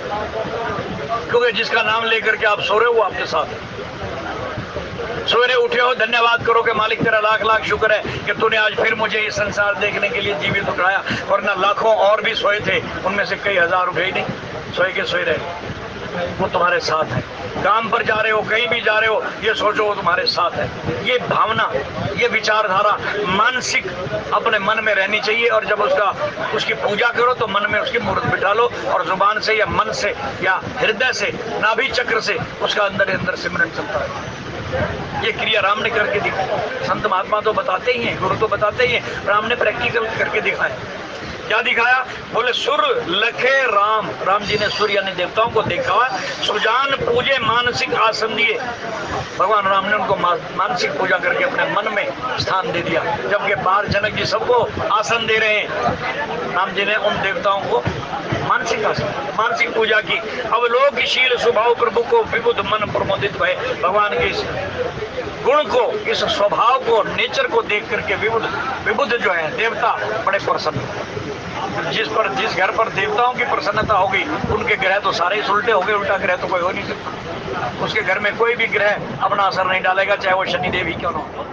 क्योंकि जिसका नाम लेकर के आप सो रहे हो वो आपके साथ है। सवेरे उठे हो, धन्यवाद करो कि मालिक तेरा लाख लाख शुक्र है कि तूने आज फिर मुझे ये संसार देखने के लिए जीवित उठाया, वरना लाखों और भी सोए थे, उनमें से कई हजार उठे ही नहीं, सोए के सोए रहे। वो तुम्हारे साथ है। काम पर जा रहे हो, कहीं भी जा रहे हो, ये सोचो वो तुम्हारे साथ है। ये भावना, ये विचारधारा मानसिक अपने मन में रहनी चाहिए। और जब उसकी पूजा करो तो मन में उसकी मूर्त बिठा लो, और जुबान से या मन से या हृदय से, नाभि चक्र से उसका अंदर अंदर सिमरन चलता है। ये क्रिया राम ने करके दिखाई। संत महात्मा तो बताते ही हैं, गुरु तो बताते ही हैं, राम ने प्रैक्टिकल करके दिखाया। क्या दिखाया? बोले सुर लखे राम। राम जी ने सूर्य यानी देवताओं को देखा, सुजान पूजे मानसिक आसन दिए। भगवान राम ने उनको मानसिक पूजा करके अपने मन में स्थान दे दिया, जबकि बाहर जनक जी सबको आसन दे रहे हैं। राम जी ने उन देवताओं को मानसिक आसन, मानसिक पूजा की। अवलोकशील स्वभाव प्रभु को विबुध मन प्रमोदित भय। भगवान के इस गुण को, इस स्वभाव को, नेचर को देख करके विबुध जो है देवता बड़े प्रसन्न। जिस घर पर देवताओं की प्रसन्नता होगी, उनके ग्रह तो सारे ही उल्टे हो गए। उल्टा ग्रह तो कोई हो नहीं सकता। उसके घर में कोई भी ग्रह अपना असर नहीं डालेगा, चाहे वो शनिदेव ही क्यों ना हो,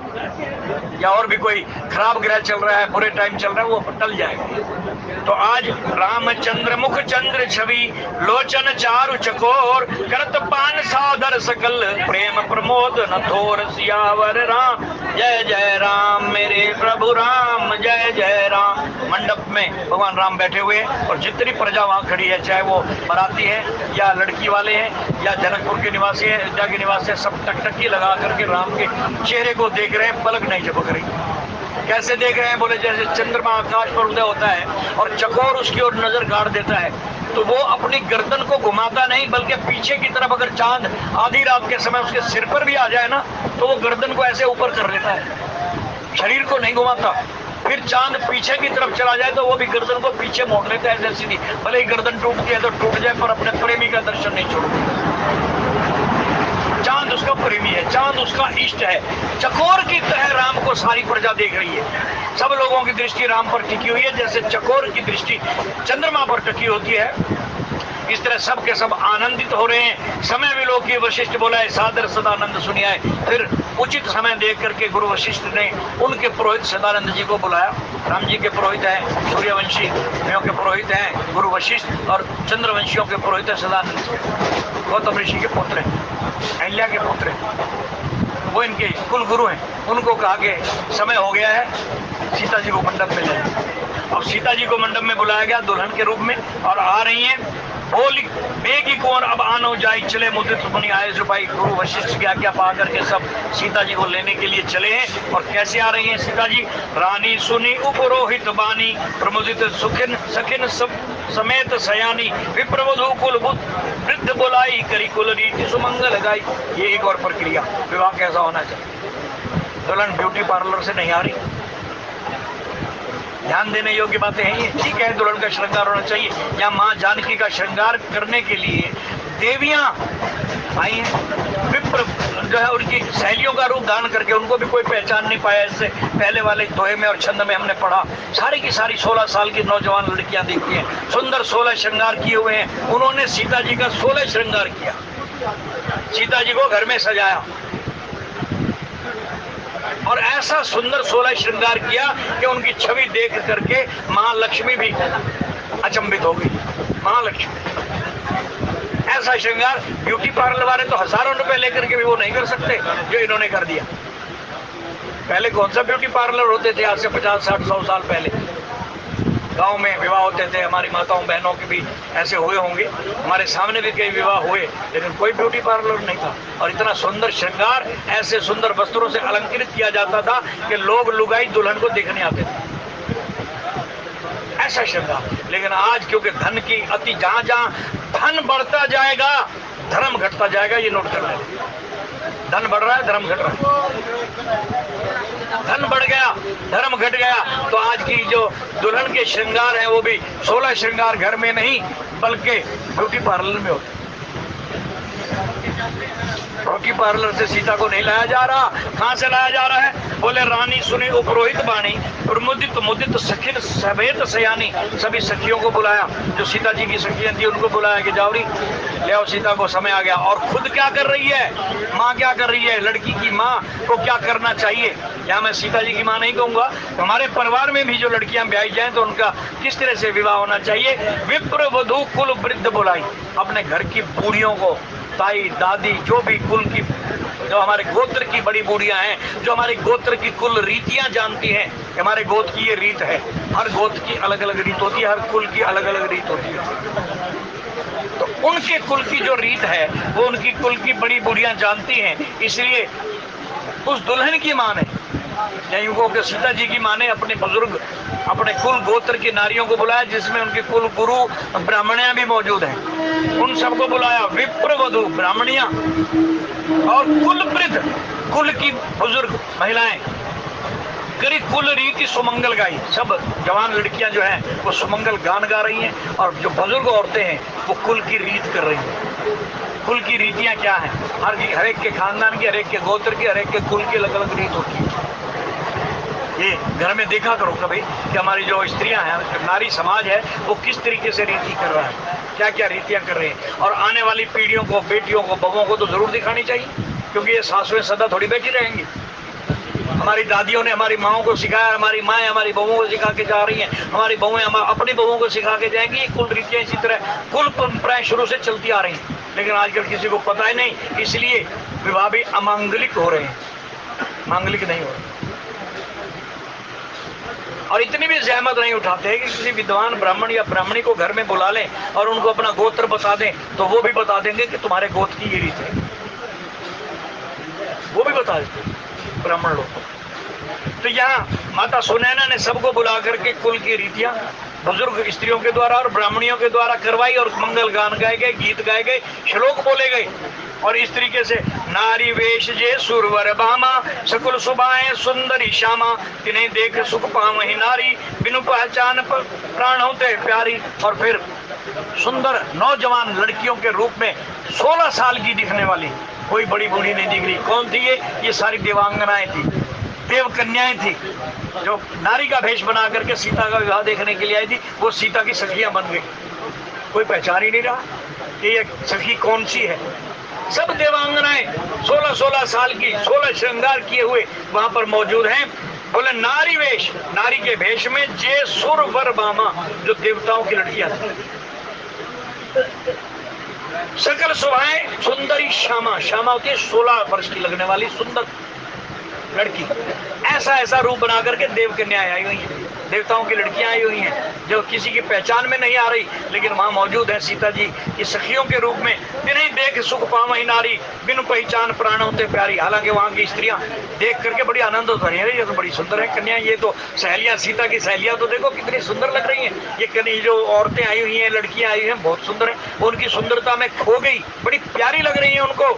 या और भी कोई खराब ग्रह चल रहा है, बुरे टाइम चल रहा है, वो टल जाएगा। तो आज रामचंद्र मुख चंद्र छवि, लोचन चारु चकोर, करत पान सादर सकल, प्रेम प्रमोद न थोर, सियावर राम जय जय राम, मेरे प्रभु राम जय जय राम। मंडप में भगवान राम बैठे हुए हैं, और जितनी प्रजा वहाँ खड़ी है, चाहे वो बाराती है या लड़की वाले हैं या जनकपुर के निवासी हैं, अयोध्या के निवासी हैं, सब टकटकी लगा करके राम के चेहरे को देख रहे हैं, पलक नहीं झपक रही। कैसे देख रहे हैं? बोले जैसे चंद्रमा आकाश पर उदय होता है और चकोर उसकी ओर नजर गाड़ देता है, तो वो अपनी गर्दन को घुमाता नहीं, बल्कि पीछे की तरफ अगर चांद आधी रात के समय उसके सिर पर भी आ जाए ना, तो वो गर्दन को ऐसे ऊपर कर लेता है, शरीर को नहीं घुमाता। फिर चांद पीछे की तरफ चला जाए तो वो भी गर्दन को पीछे मोड़ लेता है, ऐसे सीधी। भले ही गर्दन टूटती है तो टूट जाए, पर अपने प्रेमी का दर्शन नहीं छोड़ता। चांद उसका प्रेमी है, चांद उसका इष्ट है। चकोर की तरह राम को सारी प्रजा देख रही है। सब लोगों की दृष्टि राम पर टिकी हुई है, जैसे चकोर की दृष्टि चंद्रमा पर टिकी होती है। इस तरह सब के सब आनंदित हो रहे हैं। समय विलोक की वशिष्ठ बोला है, सादर सदानंद सुनियाए। फिर उचित समय देख करके गुरु वशिष्ठ ने उनके पुरोहित सदानंद जी को बुलाया। राम जी के पुरोहित हैं सूर्यवंशी के पुरोहित हैं गुरु वशिष्ठ, और चंद्रवंशियों के पुरोहित है सदानंद। गौतम ऋषि के पुत्र हैं, अहिल्या के पुत्र हैं, वो इनके कुल गुरु हैं। उनको कहा कि समय हो गया है, सीता जी को मंडप में ले। अब सीता जी को मंडप में बुलाया गया दुल्हन के रूप में, और आ रही हैं। बोली बेगी कौन अब आनो जाई, चले मुदित मुनि आए सिपाही। गुरु वशिष्ठ की आज्ञा पा करके सब सीता जी को लेने के लिए चले हैं। और कैसे आ रही हैं सीता जी? रानी सुनी उपरोहित बानी, प्रमुदित सुखिन सखिन सब समेत सयानी, विप्रवधु कुल वृद्ध बोलाई, करी कुल रीति सुमंगल गाई। ये एक और प्रक्रिया, विवाह कैसा होना चाहिए। दुल्हन ब्यूटी पार्लर से नहीं आ रही। ध्यान देने योग्य बातें हैं ये। ठीक है, दुल्हन का श्रृंगार होना चाहिए। या माँ जानकी का श्रृंगार करने के लिए देवियां आई हैं। विप्र जो है उनकी सहेलियों का रूप धारण करके, उनको भी कोई पहचान नहीं पाया। इससे पहले वाले दोहे में और छंद में हमने पढ़ा, सारी की सारी 16 साल की नौजवान लड़कियां दिखती हैं, सुंदर 16 श्रृंगार किए हुए हैं। उन्होंने सीता जी का 16 श्रृंगार किया, सीता जी को घर में सजाया और ऐसा सुंदर 16 श्रृंगार किया कि उनकी छवि देख करके महालक्ष्मी भी अचंभित हो गई। महालक्ष्मी ऐसा श्रृंगार ब्यूटी पार्लर वाले तो हजारों रुपए लेकर के भी वो नहीं कर सकते जो इन्होंने कर दिया। पहले कौन सा ब्यूटी पार्लर होते थे? आज से 50, 60, 100 साल पहले गांव में विवाह होते थे। हमारी माताओं बहनों के भी ऐसे हुए होंगे, हमारे सामने भी कई विवाह हुए, लेकिन कोई ब्यूटी पार्लर नहीं था। और इतना सुंदर श्रृंगार, ऐसे सुंदर वस्त्रों से अलंकृत किया जाता था कि लोग लुगाई दुल्हन को देखने आते थे, ऐसा श्रृंगार। लेकिन आज क्योंकि धन की अति, जहां जहां धन बढ़ता जाएगा धर्म घटता जाएगा, ये नोट करना है। धन बढ़ रहा है, धर्म घट रहा है। धन बढ़ गया, धर्म घट गया, तो आज की जो दुल्हन के श्रृंगार हैं वो भी 16 श्रृंगार घर में नहीं बल्कि ब्यूटी पार्लर में होते। ब्यूटी पार्लर से सीता को नहीं लाया जा रहा। कहां से लाया जा रहा है? बोले रानी सुनी उपरोहित बाणी, प्रमुदित मुदित सखिन समेत सयानी। सभी सखियों को बुलाया, जो सीता जी की सखियां थी उनको बुलाया कि जाओरी ले आओ, सीता को समय आ गया। और खुद क्या कर रही है? माँ क्या कर रही है? लड़की की माँ को क्या करना चाहिए? या मैं सीता जी की माँ नहीं कहूंगा, हमारे परिवार में भी जो लड़कियां ब्याही जाए तो उनका किस तरह से विवाह होना चाहिए? विप्र वधू कुल वृद्ध बुलाई। अपने घर की बूढ़ियों को, ताई दादी, जो भी कुल की, जो हमारे गोत्र की बड़ी बूढ़ियां हैं, जो हमारी गोत्र की कुल रीतियां जानती हैं, हमारे गोत्र की ये रीत है। हर गोत्र की अलग अलग रीत होती है, हर कुल की अलग अलग रीत होती है। तो उनके कुल की जो रीत है वो उनकी कुल की बड़ी बूढ़ियां जानती हैं। इसलिए उस दुल्हन की मां ने, युगों के सीता जी की मां ने अपने बुजुर्ग, अपने कुल गोत्र की नारियों को बुलाया, जिसमें उनके कुल गुरु ब्राह्मणियां भी मौजूद हैं। उन सबको बुलाया, विप्र वधू ब्राह्मणियां और कुल वृद्ध, कुल की बुजुर्ग महिलाएं, करी कुल रीति सुमंगल गाई। सब जवान लड़कियां जो हैं वो सुमंगल गान गा रही हैं, और जो बुजुर्ग औरतें हैं वो कुल की रीत कर रही हैं। कुल की रीतियां क्या हैं? हर एक के खानदान की, हर एक के गोत्र की, हर एक के कुल की अलग अलग रीत होती है। ये घर में देखा करो कभी कि हमारी जो स्त्रियां हैं, नारी समाज है, वो किस तरीके से रीति कर रहा है, क्या क्या रीतियां कर रहे हैं। और आने वाली पीढ़ियों को, बेटियों को, बहुओं को तो जरूर दिखानी चाहिए, क्योंकि ये सासुएं सदा थोड़ी बैठी रहेंगी। हमारी दादियों ने हमारी माओं को सिखाया, हमारी माएँ हमारी बहुओं को सिखा के जा रही हैं, हमारी बहुएं अपनी बहुओं को सिखा के जाएंगी। ये कुल रीतियां इसी तरह कुल परंपराएं शुरू से चलती आ रही हैं, लेकिन आजकल किसी को पता ही नहीं, इसलिए विवाह भी अमांगलिक हो रहे हैं, मांगलिक नहीं हो रहे। और इतनी भी जहमत नहीं उठाते हैं कि किसी विद्वान ब्राह्मण या ब्राह्मणी को घर में बुला लें और उनको अपना गोत्र बता दें, तो वो भी बता देंगे कि तुम्हारे गोत्र की ये रीत है, वो भी बता देते ब्राह्मण लोग। तो यहाँ माता सुनैना ने सबको बुला करके कुल की रीतियां बुजुर्ग स्त्रियों के द्वारा और ब्राह्मणियों के द्वारा करवाई, और मंगल गान गाए गए, गीत गाए गए, श्लोक बोले गए। और इस तरीके से नारी वेश जे सुरवर बामा, सकुल सुबाएं सुंदरी श्यामा, तिन्हें देख सुख पावहि नारी, बिनु पहचान पर प्राण होते प्यारी। और फिर सुंदर नौजवान लड़कियों के रूप में 16 साल की दिखने वाली कोई बड़ी बूढ़ी नहीं दिख रही। कौन थी ये सारी देवांगनाएं थी, देव कन्याएं थी, जो नारी का भेष बना करके सीता का विवाह देखने के लिए आई थी। वो सीता की सखियां बन गई, कोई पहचान ही नहीं रहा कि ये सखी कौन सी है। सब देवांगनाएं 16-16 साल की, 16 श्रृंगार किए हुए वहां पर मौजूद हैं। बोले नारी वेश, नारी के भेष में, जे सुर वर बामा, जो देवताओं की लड़कियां थी। सकल सुभाएं सुंदरी श्यामा, श्यामा होती है 16 वर्ष की लगने वाली सुंदर लड़की। ऐसा ऐसा रूप बना करके देव कन्याएं आई हुई हैं, देवताओं की लड़कियां आई हुई हैं, जो किसी की पहचान में नहीं आ रही, लेकिन वहां मौजूद है सीता जी की सखियों के रूप में। तिन्हें देख सुख पावहि नारी, बिनु पहचान प्राण होते प्यारी। हालांकि वहां की स्त्रियां देख करके बड़ी आनंद होता है, ये तो बड़ी सुंदर है कन्या, ये तो सहेलियां, सीता की सहेलियां तो देखो कितनी सुंदर लग रही हैं। ये कन्या, जो औरतें आई हुई हैं, लड़कियां आई हुई हैं, बहुत सुंदर है, उनकी सुंदरता में खो गई, बड़ी प्यारी लग रही है उनको।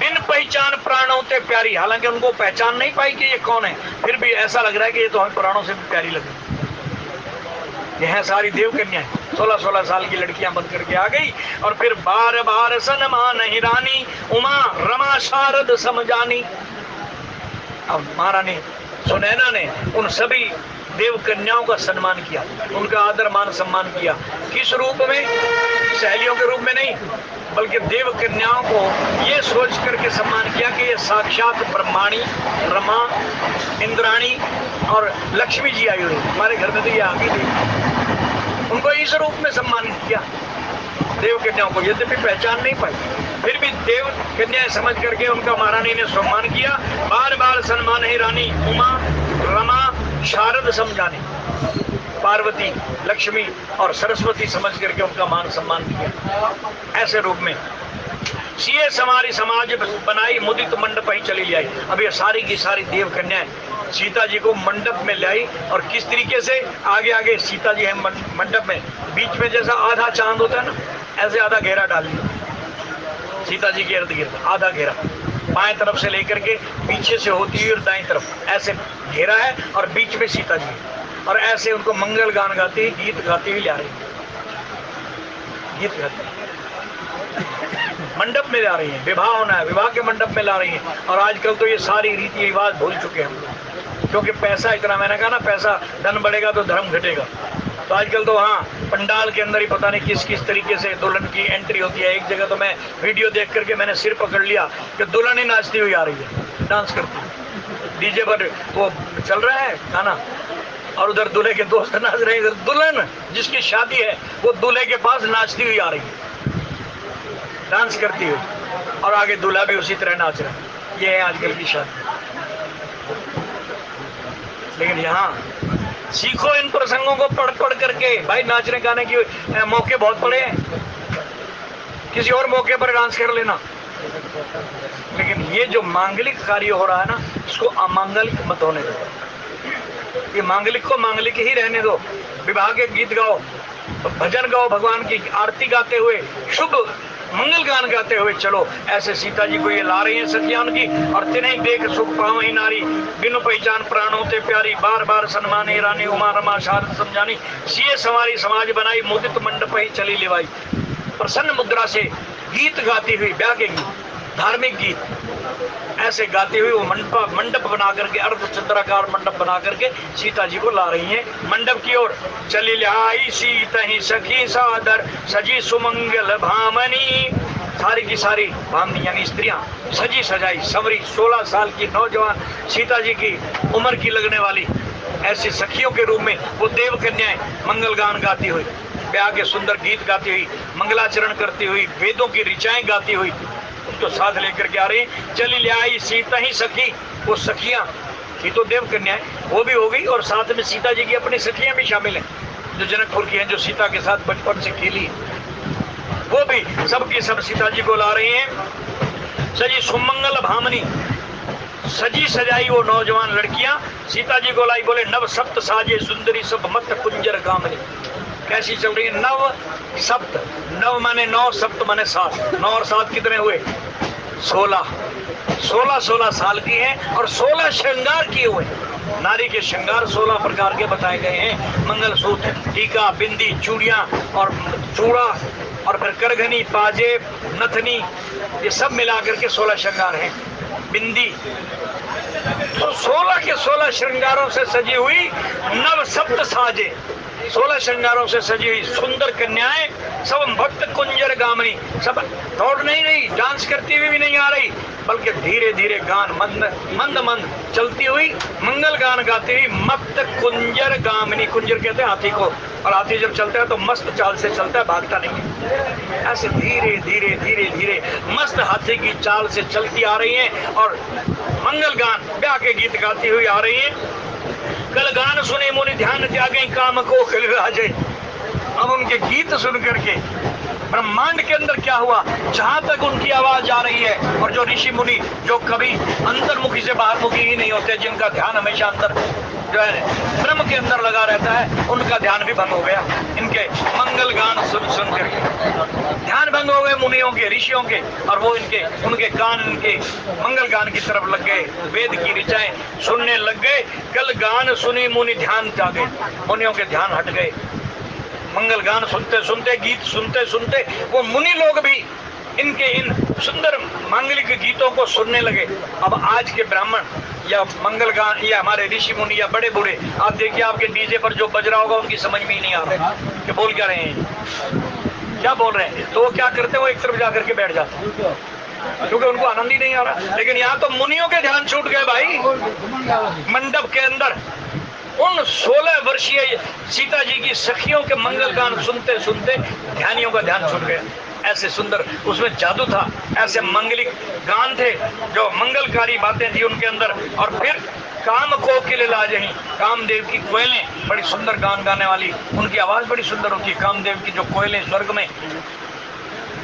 बिन पहचान प्राणों ते प्यारी। हालांकि उनको पहचान नहीं पाई कि ये कौन है, फिर भी ऐसा लग रहा है कि ये तो हमें प्राणों से भी प्यारी लगी। ये है सारी देव कन्याएं, 16-16 साल की लड़कियां बन करके आ गई। और फिर बार बार सन्मान ही रानी, उमा रमा शारद समझानी। अब महारानी सुनैना ने उन सभी देव कन्याओं का सम्मान किया, उनका आदर मान सम्मान किया। किस रूप में? सहेलियों के रूप में नहीं, बल्कि देव कन्याओं को ये सोच करके सम्मान किया कि ये साक्षात ब्रह्माणी, रमा, इंद्राणी और लक्ष्मी जी आई हुई। हमारे घर में तो ये आ गई थी। उनको इस रूप में सम्मान किया देव कन्याओं को, यद्यपि पहचान नहीं पाई, फिर भी देव कन्याएं समझ करके उनका महारानी ने सम्मान किया। बार बार सम्मान ही रानी, उमा रमा शारद समझानी। पार्वती, लक्ष्मी और सरस्वती समझ करके उनका मान सम्मान किया। ऐसे रूप में सीए समारी समाज बनाई, मुदित मंडप ही चली आई। अब ये सारी की सारी देव कन्याएं सीता जी को मंडप में लाई। और किस तरीके से? आगे आगे सीता जी है मंडप में, बीच में जैसा आधा चांद होता है ना, ऐसे आधा घेरा डाल लिया सीता जी के इर्द गिर्द, आधा घेरा बाएं तरफ से लेकर के पीछे से होती हुई और दाएं तरफ ऐसे घेरा है, और बीच में सीता जी है। और ऐसे उनको मंगल गान गाते ही, गीत गाते हुए ला रही है, गीत गाते मंडप में ला रही है। विवाह होना है, विवाह के मंडप में ला रही है। और आजकल तो ये सारी रीति रिवाज भूल चुके हैं हम लोग, क्योंकि पैसा इतना, मैंने कहा ना, पैसा धन बढ़ेगा तो धर्म घटेगा। तो आजकल तो हाँ, पंडाल के अंदर ही पता नहीं किस किस तरीके से दुल्हन की एंट्री होती है। एक जगह तो मैं वीडियो देख करके मैंने सिर पकड़ लिया कि दुल्हन ही नाचती हुई आ रही है, डांस करती है, डीजे पर वो चल रहा है गाना, और उधर दूल्हे के दोस्त नाच रहे हैं, इधर दुल्हन जिसकी शादी है वो दूल्हे के पास नाचती हुई आ रही है, डांस करती हुई, और आगे दूल्हा भी उसी तरह नाच रहा है। ये है आजकल की शादी। लेकिन यहाँ सीखो इन प्रसंगों को पढ़ पढ़ करके। भाई नाचने गाने के मौके बहुत पड़े हैं, किसी और मौके पर डांस कर लेना। लेकिन ये जो मांगलिक कार्य हो रहा है ना, इसको अमांगलिक मत होने दो। ये मांगलिक को मांगलिक ही रहने दो। विवाह के गीत गाओ, भजन गाओ, भगवान की आरती गाते हुए, शुभ मंगल गान गाते हुए चलो। ऐसे सीता जी को ये ला रही है सखियां उनकी। और तिन्हें देख सुख पावई नारी, बिनु पहचान प्राणों ते प्यारी। बार बार सन्मानी रानी, उमा रमा शारद समझानी। सीए सवारी समाज बनाई, मुदित मंडप ही चली लेवाई। प्रसन्न मुद्रा से गीत गाती हुई, ब्याह के गीत, धार्मिक गीत ऐसे गाती हुई वो मंडप बना करके, अर्धचंद्राकार मंडप बना करके सीता जी को ला रही हैं मंडप की ओर। चली लाई सीता ही सखी सादर, सजी सुमंगल भामनी। सारी की सारी भामनी यानी स्त्रियां सजी सजाई संवरी, 16 साल की नौजवान सीता जी की उम्र की लगने वाली ऐसी सखियों के रूप में वो देव कन्याएं मंगल गान गाती हुई, ब्याह के सुंदर गीत गाती हुई, मंगलाचरण करती हुई, वेदों की ऋचाएं गाती हुई उसको साथ लेकर के आ रही। चली ले आई सीता ही सखी, वो सखियां ये तो देव कन्याएं वो भी हो गई, और साथ में सीता जी की अपनी सखियां भी शामिल हैं जो जनकपुर की हैं, जो सीता के साथ बचपन से खेली, वो भी सबकी सब सीता जी को ला रही हैं। सजी सुमंगल भामनी, सजी सजाई वो नौजवान लड़कियां सीता जी को लाई। बोले नव सप्त साजे सुंदरी, सब मत कुंजर गामनी। कैसी चल रही है? नव सप्त, नव माने 9, सप्त माने 7। 9 और 7 कितने हुए? 16। 16 साल की हैं और 16 श्रृंगार किए हुए। नारी के श्रृंगार 16 प्रकार के बताए गए हैं। मंगलसूत्र, टीका, बिंदी, चूड़ियां और चूड़ा, और फिर करघनी, पाजेब, नथनी, ये सब मिलाकर के 16 श्रृंगार हैं। बिंदी, तो 16 के 16 श्रृंगारों से सजी हुई नव सप्त साजे, 16 श्रृंगारों से सजी हुई सुंदर कन्याएं, सब भक्त कुंजर गामनी। सब दौड़ नहीं रही, डांस करती हुई भी नहीं आ रही, बल्कि धीरे धीरे गान मंद मंद चलती हुई मंगल गान गाती हुई मत कुंजर गामनी। कुंजर कहते हैं हाथी को, और हाथी जब चलता है तो मस्त चाल से चलता है, भागता नहीं है। ऐसे धीरे धीरे धीरे धीरे मस्त हाथी की चाल से चलती आ रही हैं और मंगल गान ब्याह के गीत गाती हुई आ रही हैं। कल गान सुने मुनि ध्यान त्यागे, काम को खिलराजे। अब उनके गीत सुन करके ब्रह्मांड के अंदर क्या हुआ, जहां तक उनकी आवाज आ रही है, और जो ऋषि मुनि जो कभी अंतर्मुखी से बाहरमुखी ही नहीं होते, जिनका ध्यान हमेशा अंदर जो है ब्रह्म के अंदर लगा रहता है, उनका ध्यान भी भंग हो गया। इनके मंगल गान सुन सुन करके ध्यान भंग हो गए मुनियों के, ऋषियों के, और वो उनके कान इनके मंगल गान की तरफ लग गए, वेद की ऋचाएं सुनने लग गए। कल गान सुनी मुनि ध्यान जागे, मुनियों के ध्यान हट गए। मंगल गान सुनते सुनते, गीत सुनते सुनते वो मुनि लोग भी इनके इन सुंदर मांगलिक गीतों को सुनने लगे। अब आज के ब्राह्मण या मंगल गान या हमारे ऋषि मुनि या बड़े बूढ़े, आप देखिए आपके डीजे पर जो बज रहा होगा उनकी समझ में ही नहीं आ रहा कि बोल क्या रहे हैं, क्या बोल रहे हैं। तो वो क्या करते हैं, वो एक तरफ जाकर के बैठ जाते हैं क्योंकि उनको आनंद ही नहीं आ रहा। लेकिन यहाँ तो मुनियों के ध्यान छूट गए भाई। मंडप के अंदर उन 16 वर्षीय सीता जी की सखियों के मंगल गान सुनते सुनते ध्यानियों का ध्यान छूट गया। ऐसे सुंदर उसमें जादू था, ऐसे मंगलिक गान थे, जो मंगलकारी बातें थी उनके अंदर। और फिर काम कोकिल लाजहीं, कामदेव की कोयलें बड़ी सुंदर गान गाने वाली, उनकी आवाज बड़ी सुंदर होती है। कामदेव की जो कोयलें स्वर्ग में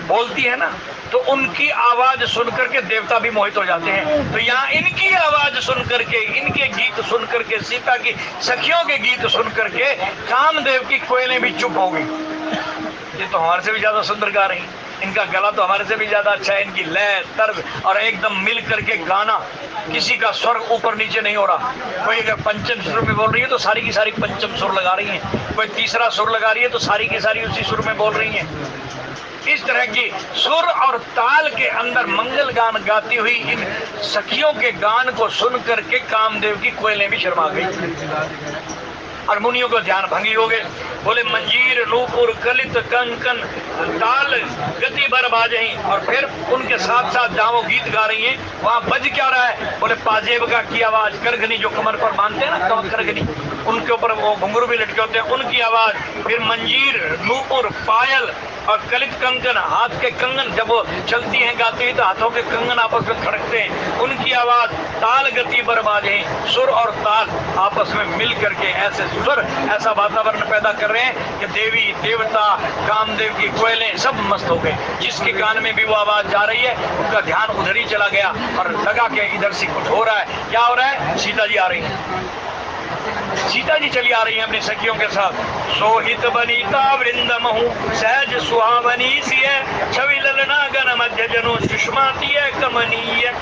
बोलती है ना, तो उनकी आवाज सुन करके देवता भी मोहित हो जाते हैं। तो यहाँ इनकी आवाज सुन करके, इनके गीत सुन करके, सीता की सखियों के गीत सुन करके कामदेव की कोयलें भी चुप हो गई। ये तो हमारे से भी ज्यादा सुंदर गा रही, इनका गला तो हमारे से भी ज्यादा अच्छा है, इनकी लय तर्ज और एकदम मिल करके गाना, किसी का स्वर ऊपर नीचे नहीं हो रहा। कोई अगर पंचम सुर में बोल रही है तो सारी की सारी पंचम सुर लगा रही है, कोई तीसरा सुर लगा रही है तो सारी की सारी उसी सुर में बोल रही है। इस तरह की सुर और ताल के अंदर मंगल गान गाती हुई इन सखियों के गान को सुन करके कामदेव की कोयलें भी शर्मा गई और मुनियों को ध्यान भंगी हो गए। बोले मंजीर नूपुर कलित कंकन ताल गति बर बाजहीं। और फिर उनके साथ साथ जहाँ वो गीत गा रही हैं वहाँ बज क्या रहा है, बोले पाजेब की आवाज, करघनी जो कमर पर बांधते हैं ना, करघनी, उनके ऊपर वो घुंघरू भी लटके होते हैं, उनकी आवाज। फिर मंजीर नूपुर पायल और कलित कंकन, हाथ के कंगन, जब वो चलती हैं गाती हुई तो हाथों के कंगन आपस में खड़कते हैं, उनकी आवाज। ताल गति बर बाजहीं, सुर और ताल आपस में मिल करके ऐसे सुर, ऐसा वातावरण पैदा कर रहे हैं कि देवी देवता कामदेव की कोयलें सब मस्त हो गए। जिसके कान में भी वो आवाज जा रही है उनका ध्यान उधर ही चला गया और लगा के इधर से कुछ हो रहा है। क्या हो रहा है, सीता जी आ रही है, सीता जी चली आ रही हैं अपनी सखियों के साथ। सोहित बनीता वृंदमहु सहज सुहावनी सी है, छवि ललना गण मध्य जनो सुषमाती है कमनीय।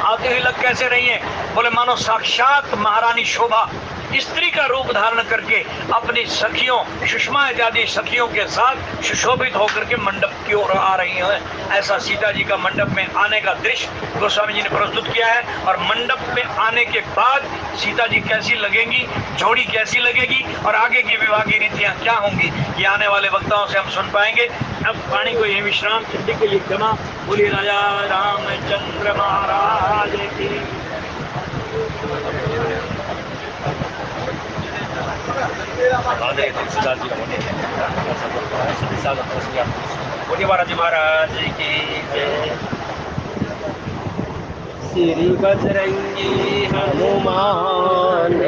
आती हुई लग कैसे रही है, बोले मानो साक्षात महारानी शोभा स्त्री का रूप धारण करके अपनी सखियों सुषमा इत्यादि सखियों के साथ सुशोभित होकर के मंडप की ओर आ रही हैं। ऐसा सीता जी का मंडप में आने का दृश्य गोस्वामी जी ने प्रस्तुत किया है। और मंडप में आने के बाद सीता जी कैसी लगेंगी, जोड़ी कैसी लगेगी और आगे की विवाह की रीतियां क्या होंगी, ये आने वाले वक्ताओं से हम सुन पाएंगे। अब वाणी को ये विश्राम, चिट्ठी को ये क्षमा। बोलिए राजा रामचंद्र महाराज की। महाराज महाराज की जय। श्री बजरंगी हनुमान